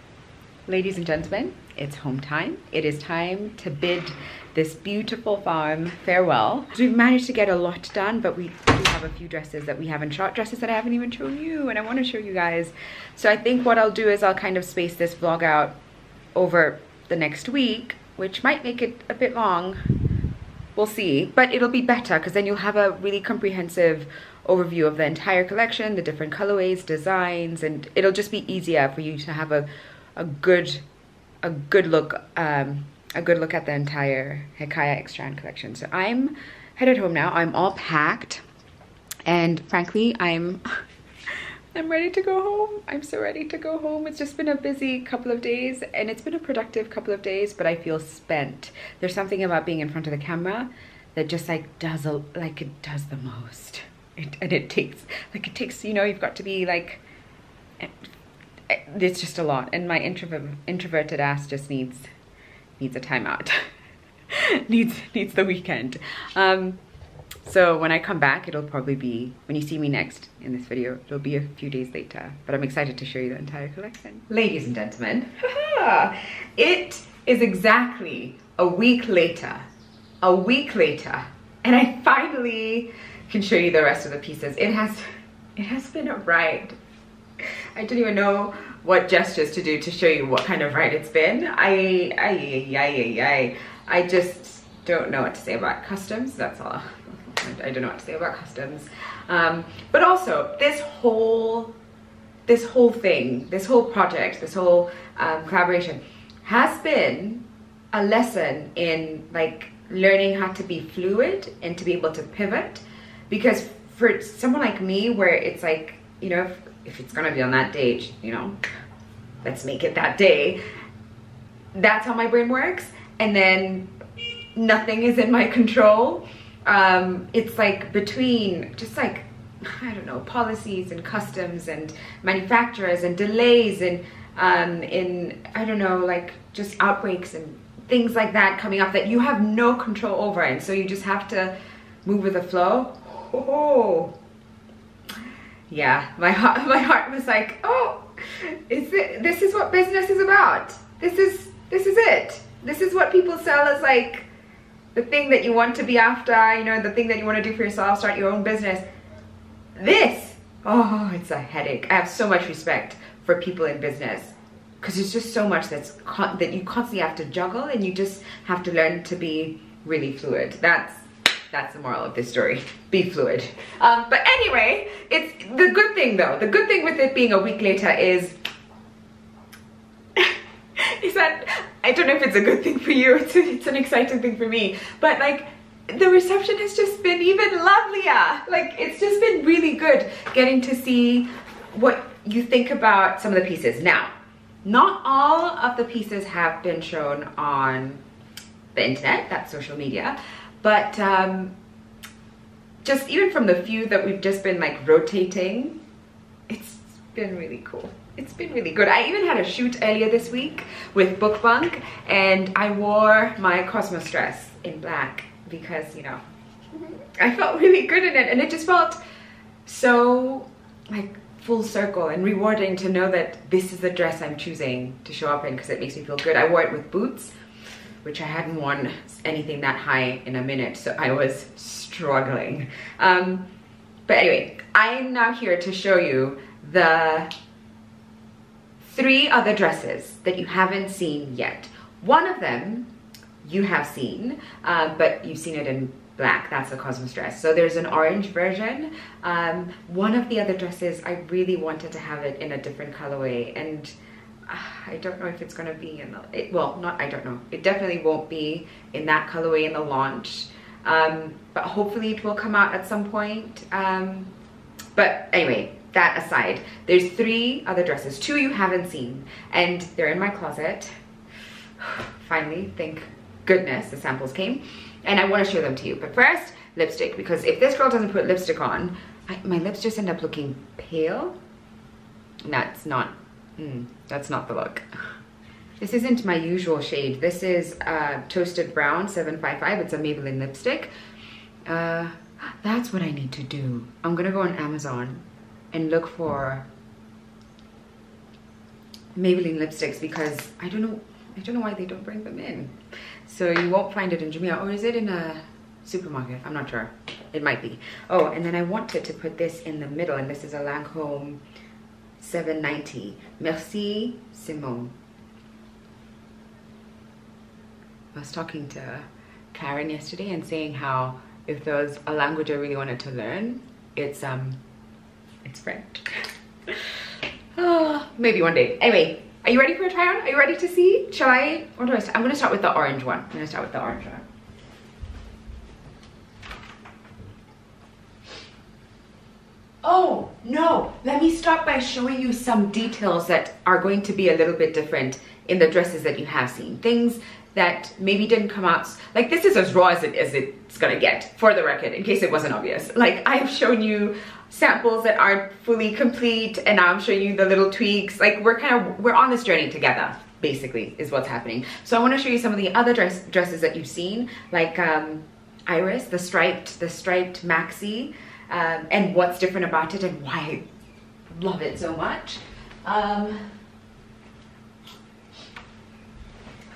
Ladies and gentlemen, it's home time. It is time to bid this beautiful farm farewell. We've managed to get a lot done, but we do have a few dresses that we haven't shot, dresses that I haven't even shown you, and I want to show you guys. So I think what I'll do is I'll kind of space this vlog out over the next week, which might make it a bit long. We'll see, but it'll be better because then you'll have a really comprehensive overview of the entire collection, the different colorways, designs, and it'll just be easier for you to have a good look at the entire Hikaya X Strand collection. So I'm headed home now. I'm all packed, and frankly, I'm ready to go home. I'm so ready to go home. It's just been a busy couple of days, and it's been a productive couple of days, but I feel spent. There's something about being in front of the camera that just like it does the most. It takes, you know, you've got to be like, it's just a lot, and my introverted ass just needs a timeout. needs the weekend. So when I come back, it'll probably be, when you see me next in this video, it'll be a few days later, but I'm excited to show you the entire collection. Ladies and gentlemen, it is exactly a week later, and I finally can show you the rest of the pieces. It has been a ride. I don't even know what gestures to do to show you what kind of ride it's been. I just don't know what to say about customs. That's all. I don't know what to say about customs. But also this whole thing, this whole project, this whole collaboration has been a lesson in like learning how to be fluid and to be able to pivot. Because for someone like me, where it's like, you know, if it's gonna be on that date, you know, let's make it that day. That's how my brain works. And then nothing is in my control. It's like between just like, I don't know, policies and customs and manufacturers and delays and I don't know, like just outbreaks and things like that coming up that you have no control over. And so you just have to move with the flow. Oh. Yeah, my heart was like, oh, this is what business is about. This is it. This is what people sell as like the thing that you want to be after, you know, the thing that you want to do for yourself, start your own business. This, oh, it's a headache. I have so much respect for people in business because there's just so much that you constantly have to juggle, and you just have to learn to be really fluid. That's the moral of this story. Be fluid. But anyway, it's the good thing though. The good thing with it being a week later is that, I don't know if it's a good thing for you, it's an exciting thing for me, but like the reception has just been even lovelier. Like it's just been really good getting to see what you think about some of the pieces. Now, not all of the pieces have been shown on the internet, that's social media, but just even from the few that we've just been like rotating, it's been really cool. It's been really good. I even had a shoot earlier this week with Book Bunk, and I wore my Cosmos dress in black because, you know, I felt really good in it, and it just felt so like full circle and rewarding to know that this is the dress I'm choosing to show up in because it makes me feel good. I wore it with boots, which I hadn't worn anything that high in a minute, so I was struggling. But anyway, I'm now here to show you the 3 other dresses that you haven't seen yet. One of them you have seen, but you've seen it in black. That's the Cosmos dress. So there's an orange version. One of the other dresses, I really wanted to have it in a different colorway, and I don't know if it's going to be in the, I don't know. It definitely won't be in that colorway in the launch, but hopefully it will come out at some point. But anyway, that aside, there's 3 other dresses. 2 you haven't seen, and they're in my closet. Finally, thank goodness the samples came, and I want to show them to you. But first, lipstick, because if this girl doesn't put lipstick on, my lips just end up looking pale. That's not the look. This isn't my usual shade. This is Toasted Brown 755. It's a Maybelline lipstick. That's what I need to do. I'm gonna go on Amazon and look for Maybelline lipsticks, because I don't know why they don't bring them in. So you won't find it in Jamaica, or is it in a supermarket? I'm not sure. It might be. Oh, and then I wanted to put this in the middle, and this is a Lancôme 790. Merci, Simone. I was talking to Karen yesterday and saying how if there was a language I really wanted to learn, it's French. Oh, maybe one day. Anyway, are you ready for a try on? Are you ready to see? Shall I? What do I start? I'm going to start with the orange one. I'm going to start with the orange one. Oh, no. Let me start by showing you some details that are going to be a little bit different in the dresses that you have seen. Things that maybe didn't come out. Like, this is as raw as it's going to get, for the record, in case it wasn't obvious. Like, I've shown you samples that aren't fully complete, and now I'm showing you the little tweaks. Like, we're on this journey together, basically, is what's happening. So I want to show you some of the other dresses that you've seen, like Iris, the striped maxi, and what's different about it and why I love it so much.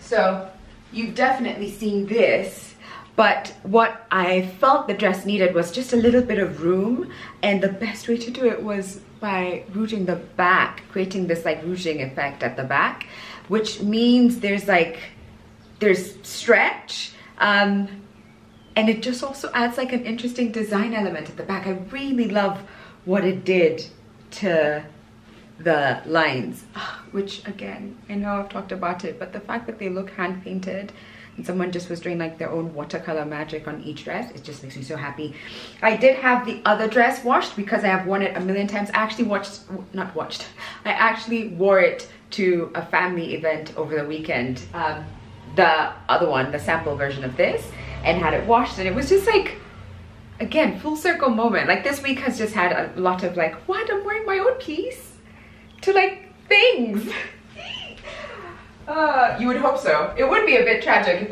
So you've definitely seen this, but what I felt the dress needed was just a little bit of room, and the best way to do it was by rouging the back, creating this like rouging effect at the back, which means there's stretch, and it just also adds like an interesting design element at the back. I really love what it did to the lines, which again, I know I've talked about it, but the fact that they look hand painted and someone just was doing like their own watercolor magic on each dress, it just makes me so happy. I did have the other dress washed because I have worn it a million times. I actually I actually wore it to a family event over the weekend, the other one, the sample version of this, and had it washed, and it was just like, again, full circle moment. Like, this week has just had a lot of like, what, I'm wearing my own piece, to like things. You would hope so. It would be a bit tragic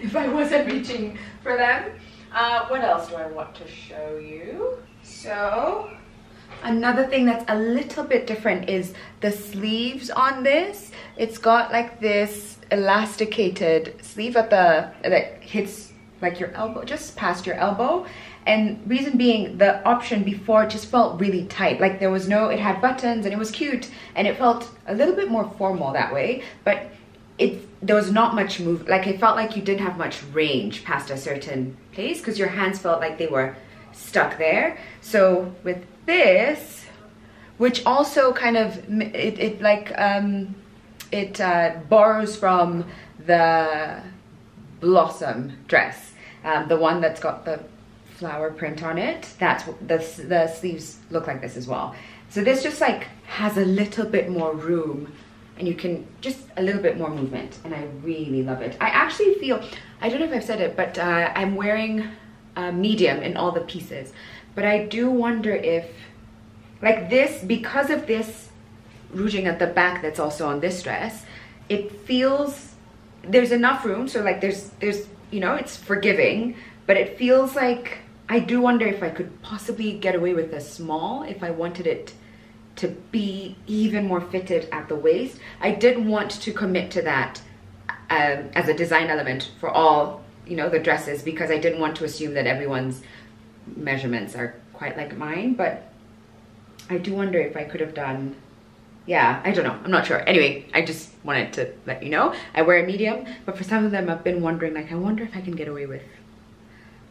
if I wasn't reaching for them. What else do I want to show you? So another thing that's a little bit different is the sleeves on this. It's got like this elasticated sleeve at the that hits like your elbow, just past your elbow. And reason being, the option before just felt really tight. Like there was no, it had buttons and it was cute and it felt a little bit more formal that way, but there was not much move. Like it felt like you didn't have much range past a certain place because your hands felt like they were stuck there. So with this, which also kind of, it borrows from the Blossom dress, the one that's got the flower print on it. That's the sleeves look like this as well. So this just like has a little bit more room and you can just a little bit more movement, and I really love it. I actually feel, I don't know if I've said it, but I'm wearing medium in all the pieces, but I do wonder if like this, because of this ruching at the back that's also on this dress, it feels there's enough room, so like there's you know, it's forgiving, but it feels like, I do wonder if I could possibly get away with a small if I wanted it to be even more fitted at the waist. I did want to commit to that as a design element for all, you know, the dresses, because I didn't want to assume that everyone's measurements are quite like mine, but I do wonder if I could have done, yeah, I don't know, I'm not sure. Anyway, I just wanted to let you know. I wear a medium, but for some of them I've been wondering, like, I wonder if I can get away with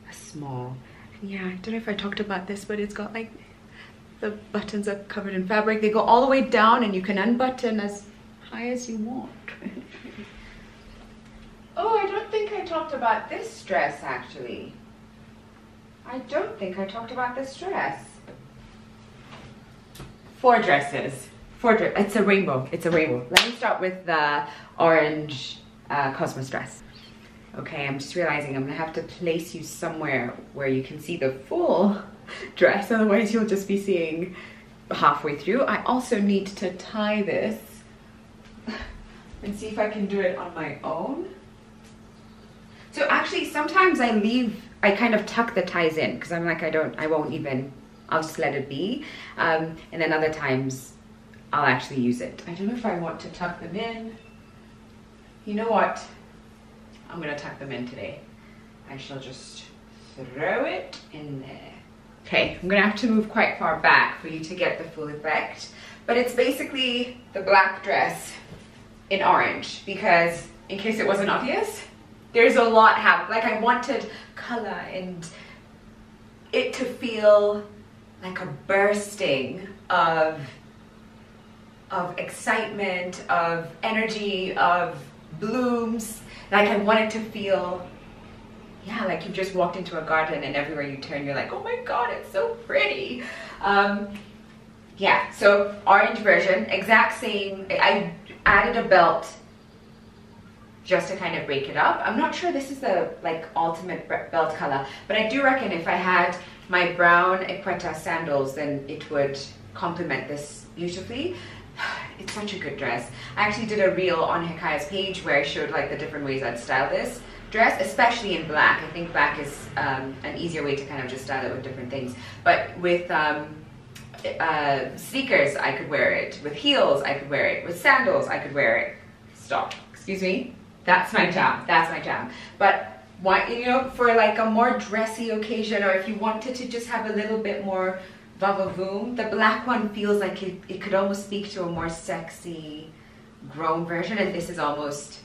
a small. Yeah, I don't know if I talked about this, but it's got like, the buttons are covered in fabric. They go all the way down and you can unbutton as high as you want. Oh, I don't think I talked about this dress actually. I don't think I talked about this dress. 4 dresses. 4 dresses. It's a rainbow. It's a rainbow. Let me start with the orange Cosmos dress. Okay, I'm just realizing I'm gonna have to place you somewhere where you can see the full dress, otherwise you'll just be seeing halfway through. I also need to tie this and see if I can do it on my own. So actually sometimes I kind of tuck the ties in because I'm like, I'll just let it be. And then other times I'll actually use it. I don't know if I want to tuck them in. You know what? I'm gonna tuck them in today. I shall just throw it in there. Okay, I'm gonna have to move quite far back for you to get the full effect. But it's basically the black dress in orange, because in case it wasn't obvious, there's a lot happening. Like I wanted color and it to feel like a bursting of excitement, of energy, of blooms. Like I wanted to feel, yeah, like you just walked into a garden and everywhere you turn you're like, oh my god, it's so pretty. Yeah, so orange version, exact same. I added a belt just to kind of break it up. I'm not sure this is the like ultimate belt color, but I do reckon if I had my brown Equetta sandals, then it would complement this beautifully. It's such a good dress. I actually did a reel on Hikaya's page where I showed like the different ways I'd style this dress, especially in black. I think black is an easier way to kind of just style it with different things. But with sneakers, I could wear it. With heels, I could wear it. With sandals, I could wear it. Stop. Excuse me. That's my jam. That's my jam. But why, you know, for like a more dressy occasion, or if you wanted to just have a little bit more va-va-voom, the black one feels like it could almost speak to a more sexy, grown version, and this is almost,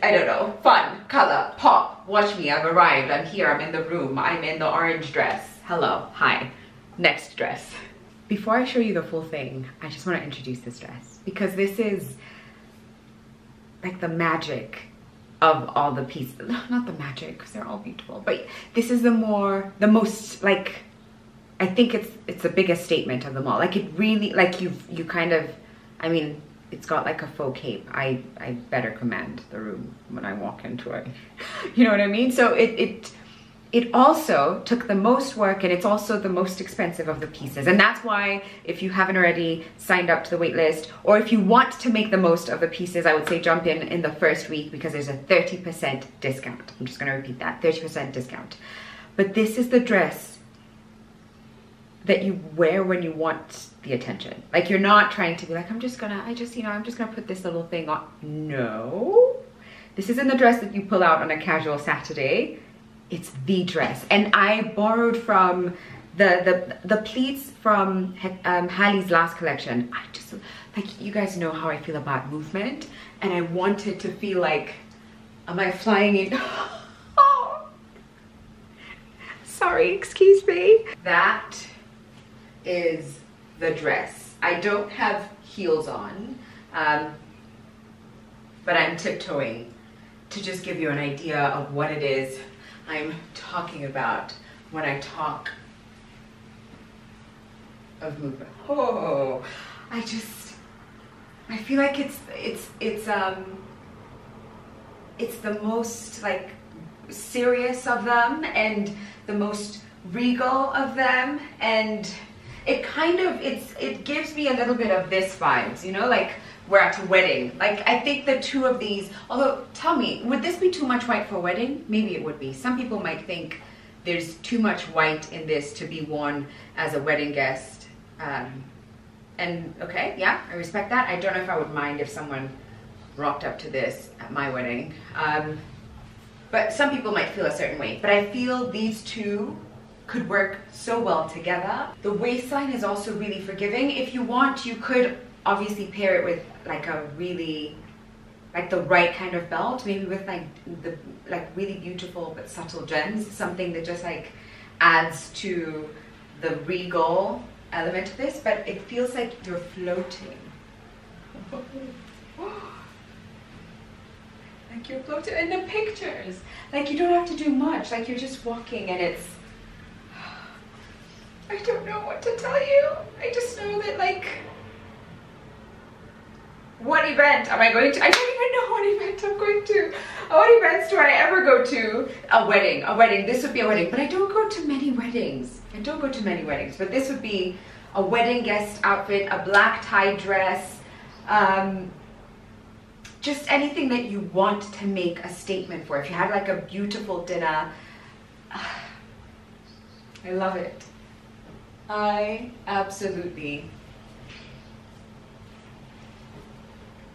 I don't know, fun, color, pop. Watch me, I've arrived, I'm here, I'm in the room, I'm in the orange dress. Hello, hi, next dress. Before I show you the full thing, I just want to introduce this dress, because this is like the magic of all the pieces. Not the magic, because they're all beautiful, but this is the most, like, I think it's the biggest statement of them all. Like it really, like you kind of, I mean, it's got like a faux cape. I better command the room when I walk into it. You know what I mean? So it also took the most work, and it's also the most expensive of the pieces. And that's why, if you haven't already signed up to the wait list, or if you want to make the most of the pieces, I would say jump in the first week, because there's a 30% discount. I'm just gonna repeat that, 30% discount. But this is the dress that you wear when you want the attention. Like you're not trying to be like, I'm just gonna put this little thing on. No. This isn't the dress that you pull out on a casual Saturday. It's the dress. And I borrowed from the pleats from Hallie's last collection. I just, like, you guys know how I feel about movement, and I wanted to feel like, am I flying in? Oh, sorry, excuse me. That is the dress. I don't have heels on, but I'm tiptoeing to just give you an idea of what it is I'm talking about when I talk of movement. Oh, I feel like it's the most like serious of them and the most regal of them, and it kind of it gives me a little bit of this vibes, you know, like we're at a wedding. Like, I think the two of these, although tell me, would this be too much white for a wedding? Maybe it would be. Some people might think there's too much white in this to be worn as a wedding guest. And okay, yeah, I respect that. I don't know if I would mind if someone rocked up to this at my wedding. But some people might feel a certain way. But I feel these two could work so well together. The waistline is also really forgiving. If you want, you could obviously pair it with like a really, like the right kind of belt, maybe with like the really beautiful but subtle gems, something that just like adds to the regal element of this, but it feels like you're floating. Like you're floating in the pictures. Like you don't have to do much, like you're just walking, and it's, I don't know what to tell you. I just know that, like, what event am I going to? I don't even know what event I'm going to. What events do I ever go to? A wedding, a wedding. This would be a wedding, but I don't go to many weddings. I don't go to many weddings, but this would be a wedding guest outfit, a black tie dress, just anything that you want to make a statement for. If you had like a beautiful dinner, I love it. I absolutely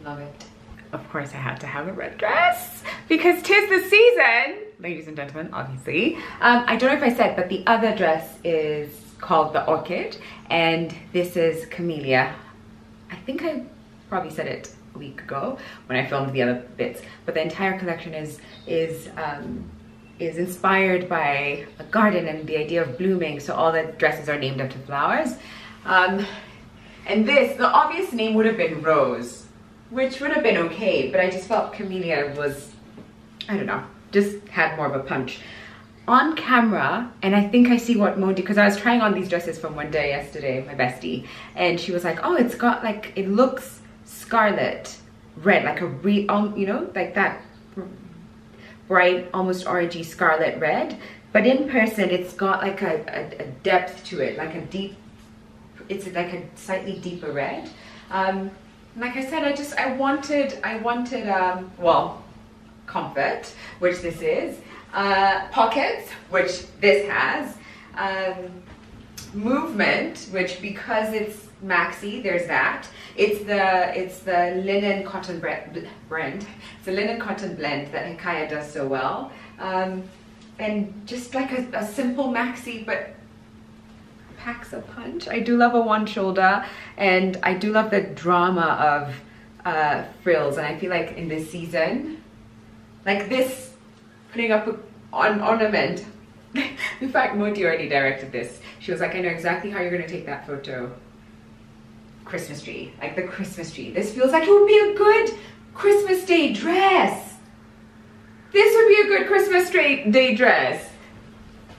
love it. Of course I had to have a red dress because 'tis the season, ladies and gentlemen, obviously. I don't know if I said, but the other dress is called the Orchid, and this is Camellia. I think I probably said it a week ago when I filmed the other bits, but the entire collection is inspired by a garden and the idea of blooming, so all the dresses are named after flowers. And this, the obvious name would have been Rose, which would have been okay, but I just felt Camellia was, I don't know, just had more of a punch. On camera, and I think I see what Mondi, because I was trying on these dresses from one day yesterday, my bestie, and she was like, oh, it's got like, it looks scarlet red, like a you know, like that bright, almost orangey scarlet red, but in person it's got like a depth to it, like a deep, it's like a slightly deeper red. Like I said, I wanted well, comfort, which this is, pockets, which this has, movement, which because it's maxi, there's that. It's the linen cotton blend. It's a linen cotton blend that Hikaya does so well, and just like a simple maxi, but packs a punch. I do love a one shoulder, and I do love the drama of frills, and I feel like in this season, like this, putting up an ornament. In fact, Modi already directed this. She was like, I know exactly how you're going to take that photo. Christmas tree, like the Christmas tree. This feels like it would be a good Christmas Day dress. This would be a good Christmas Day dress.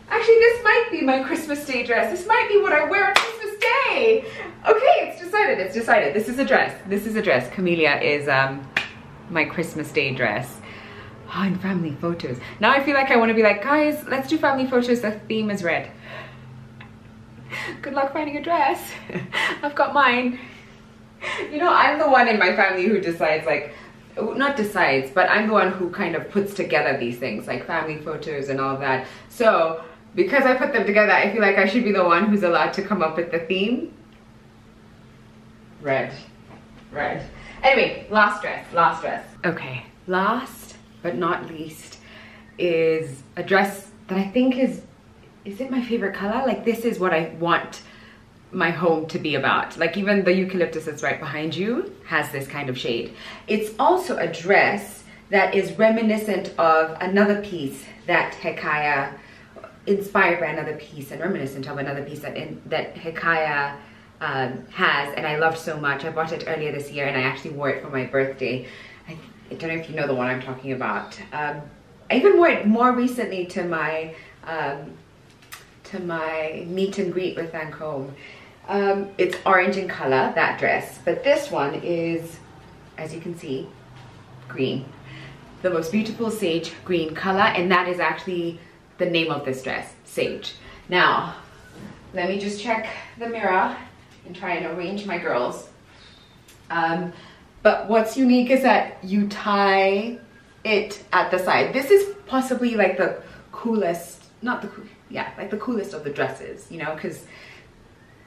Actually, this might be my Christmas Day dress. This might be what I wear on Christmas Day. Okay, it's decided, it's decided. This is a dress, this is a dress. Camellia is my Christmas Day dress. Oh, and family photos. Now I feel like I want to be like, guys, let's do family photos. The theme is red. Good luck finding a dress. I've got mine. You know, I'm the one in my family who decides, like, not decides, but I'm the one who kind of puts together these things, like family photos and all that. So because I put them together, I feel like I should be the one who's allowed to come up with the theme. Red. Red. Anyway, last dress, last dress. Okay, last but not least is a dress that I think is it my favorite color? Like, this is what I want my home to be about. Like, even the eucalyptus that's right behind you has this kind of shade. It's also a dress that is reminiscent of another piece that Hekaya, inspired by another piece and reminiscent of another piece that Hekaya has, and I loved so much. I bought it earlier this year and I actually wore it for my birthday. I don't know if you know the one I'm talking about. I even wore it more recently to my meet and greet with Lancome. It's orange in color, that dress, but this one is, as you can see, green. The most beautiful sage green color, and that is actually the name of this dress, Sage. Now, let me just check the mirror and try and arrange my girls. But what's unique is that you tie it at the side. This is possibly like the coolest, like the coolest of the dresses, you know, because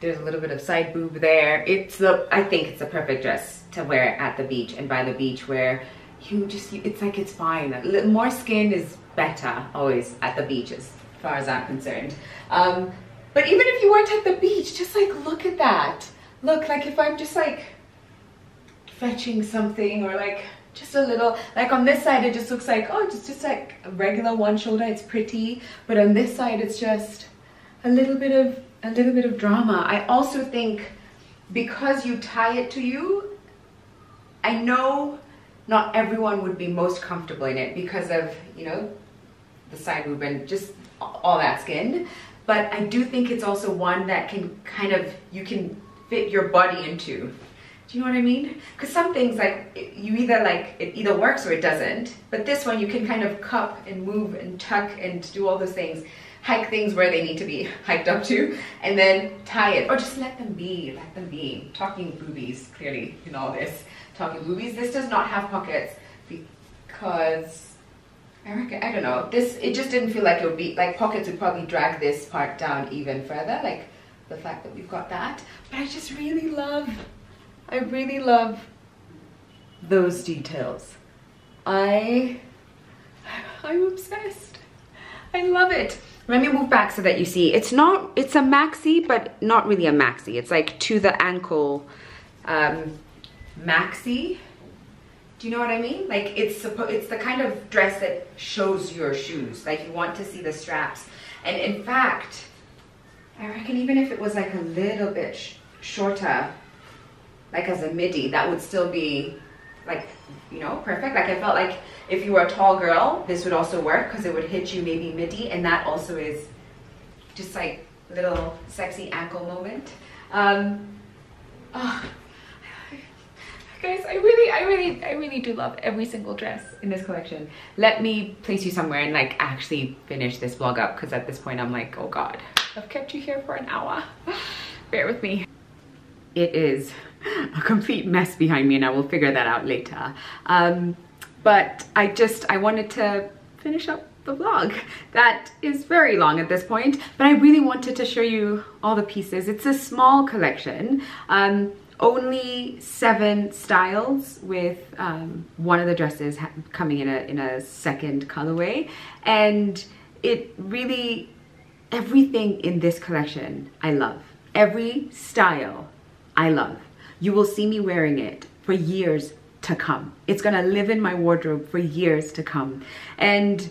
there's a little bit of side boob there. I think it's the perfect dress to wear at the beach, and by the beach where it's like, it's fine. A little more skin is better always at the beach as far as I'm concerned. But even if you weren't at the beach, just like, look at that. Look, like if I'm just like fetching something, or like just a little, like on this side it just looks like, oh, it's just like a regular one shoulder, it's pretty, but on this side it's just a little bit of drama. I also think because you tie it to you, I know not everyone would be most comfortable in it because of, you know, the side boob and just all that skin, but I do think it's also one that can kind of, you can fit your body into. Do you know what I mean? Because some things, like, it either works or it doesn't, but this one you can kind of cup and move and tuck and do all those things, hike things where they need to be hiked up to, and then tie it, or just let them be. Talking boobies, clearly, in all this. Talking boobies. This does not have pockets because I reckon, I don't know, it just didn't feel like it would be, like, pockets would probably drag this part down even further, like the fact that we've got that. But I just really love, those details. I'm obsessed. I love it. Let me move back so that you see. It's a maxi, but not really a maxi. It's like to the ankle maxi. Do you know what I mean? Like, it's the kind of dress that shows your shoes. Like, you want to see the straps. And in fact, I reckon even if it was like a little bit shorter, like as a midi, that would still be like, you know, perfect. Like, I felt like if you were a tall girl, this would also work because it would hit you maybe midi, and that also is just like a little sexy ankle moment. Guys, I really do love every single dress in this collection. Let me place you somewhere and like actually finish this vlog up, because at this point I'm like, oh God, I've kept you here for an hour. Bear with me. It is a complete mess behind me, and I will figure that out later. But I wanted to finish up the vlog. That is very long at this point, but I really wanted to show you all the pieces. It's a small collection. Only 7 styles, with one of the dresses coming in a second colorway, and it really, everything in this collection I love. Every style I love. You will see me wearing it for years to come. It's gonna live in my wardrobe for years to come. And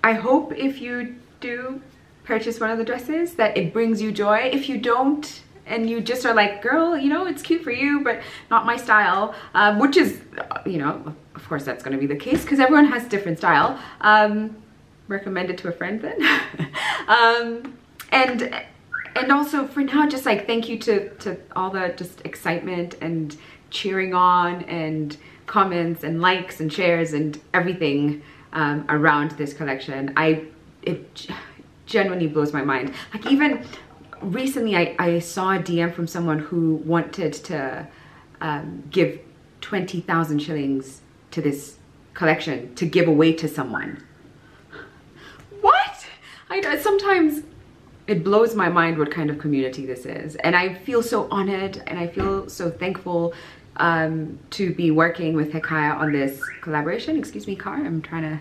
I hope if you do purchase one of the dresses that it brings you joy. If you don't, and you just are like, girl, you know, it's cute for you, but not my style, which is, you know, of course that's gonna be the case because everyone has different style. Recommend it to a friend then. And also for now, just like thank you to all the just excitement and cheering on and comments and likes and shares and everything around this collection. It genuinely blows my mind. Like, even recently I saw a DM from someone who wanted to give 20,000 shillings to this collection to give away to someone. What? Sometimes it blows my mind what kind of community this is, and I feel so honored and I feel so thankful to be working with Hekaya on this collaboration. Excuse me, car, I'm trying to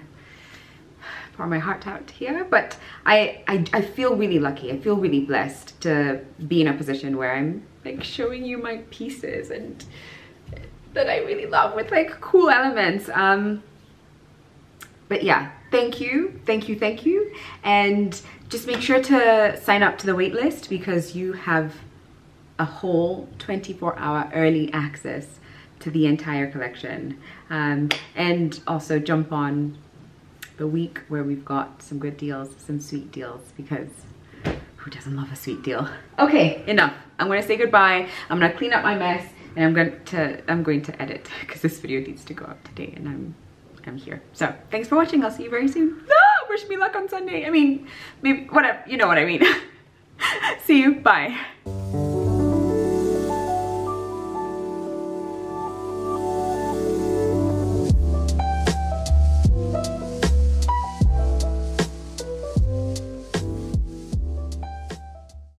pour my heart out here, but I feel really lucky. I feel really blessed to be in a position where I'm like showing you my pieces and that I really love with like cool elements. But yeah, thank you. And just make sure to sign up to the wait list because you have a whole 24-hour early access to the entire collection. And also jump on the week where we've got some good deals, some sweet deals, because who doesn't love a sweet deal? Okay, enough. I'm gonna say goodbye. I'm gonna clean up my mess and I'm going to edit because this video needs to go up today and I'm here. So thanks for watching. I'll see you very soon. Ah, wish me luck on Sunday. I mean, maybe whatever, you know what I mean. See you, bye.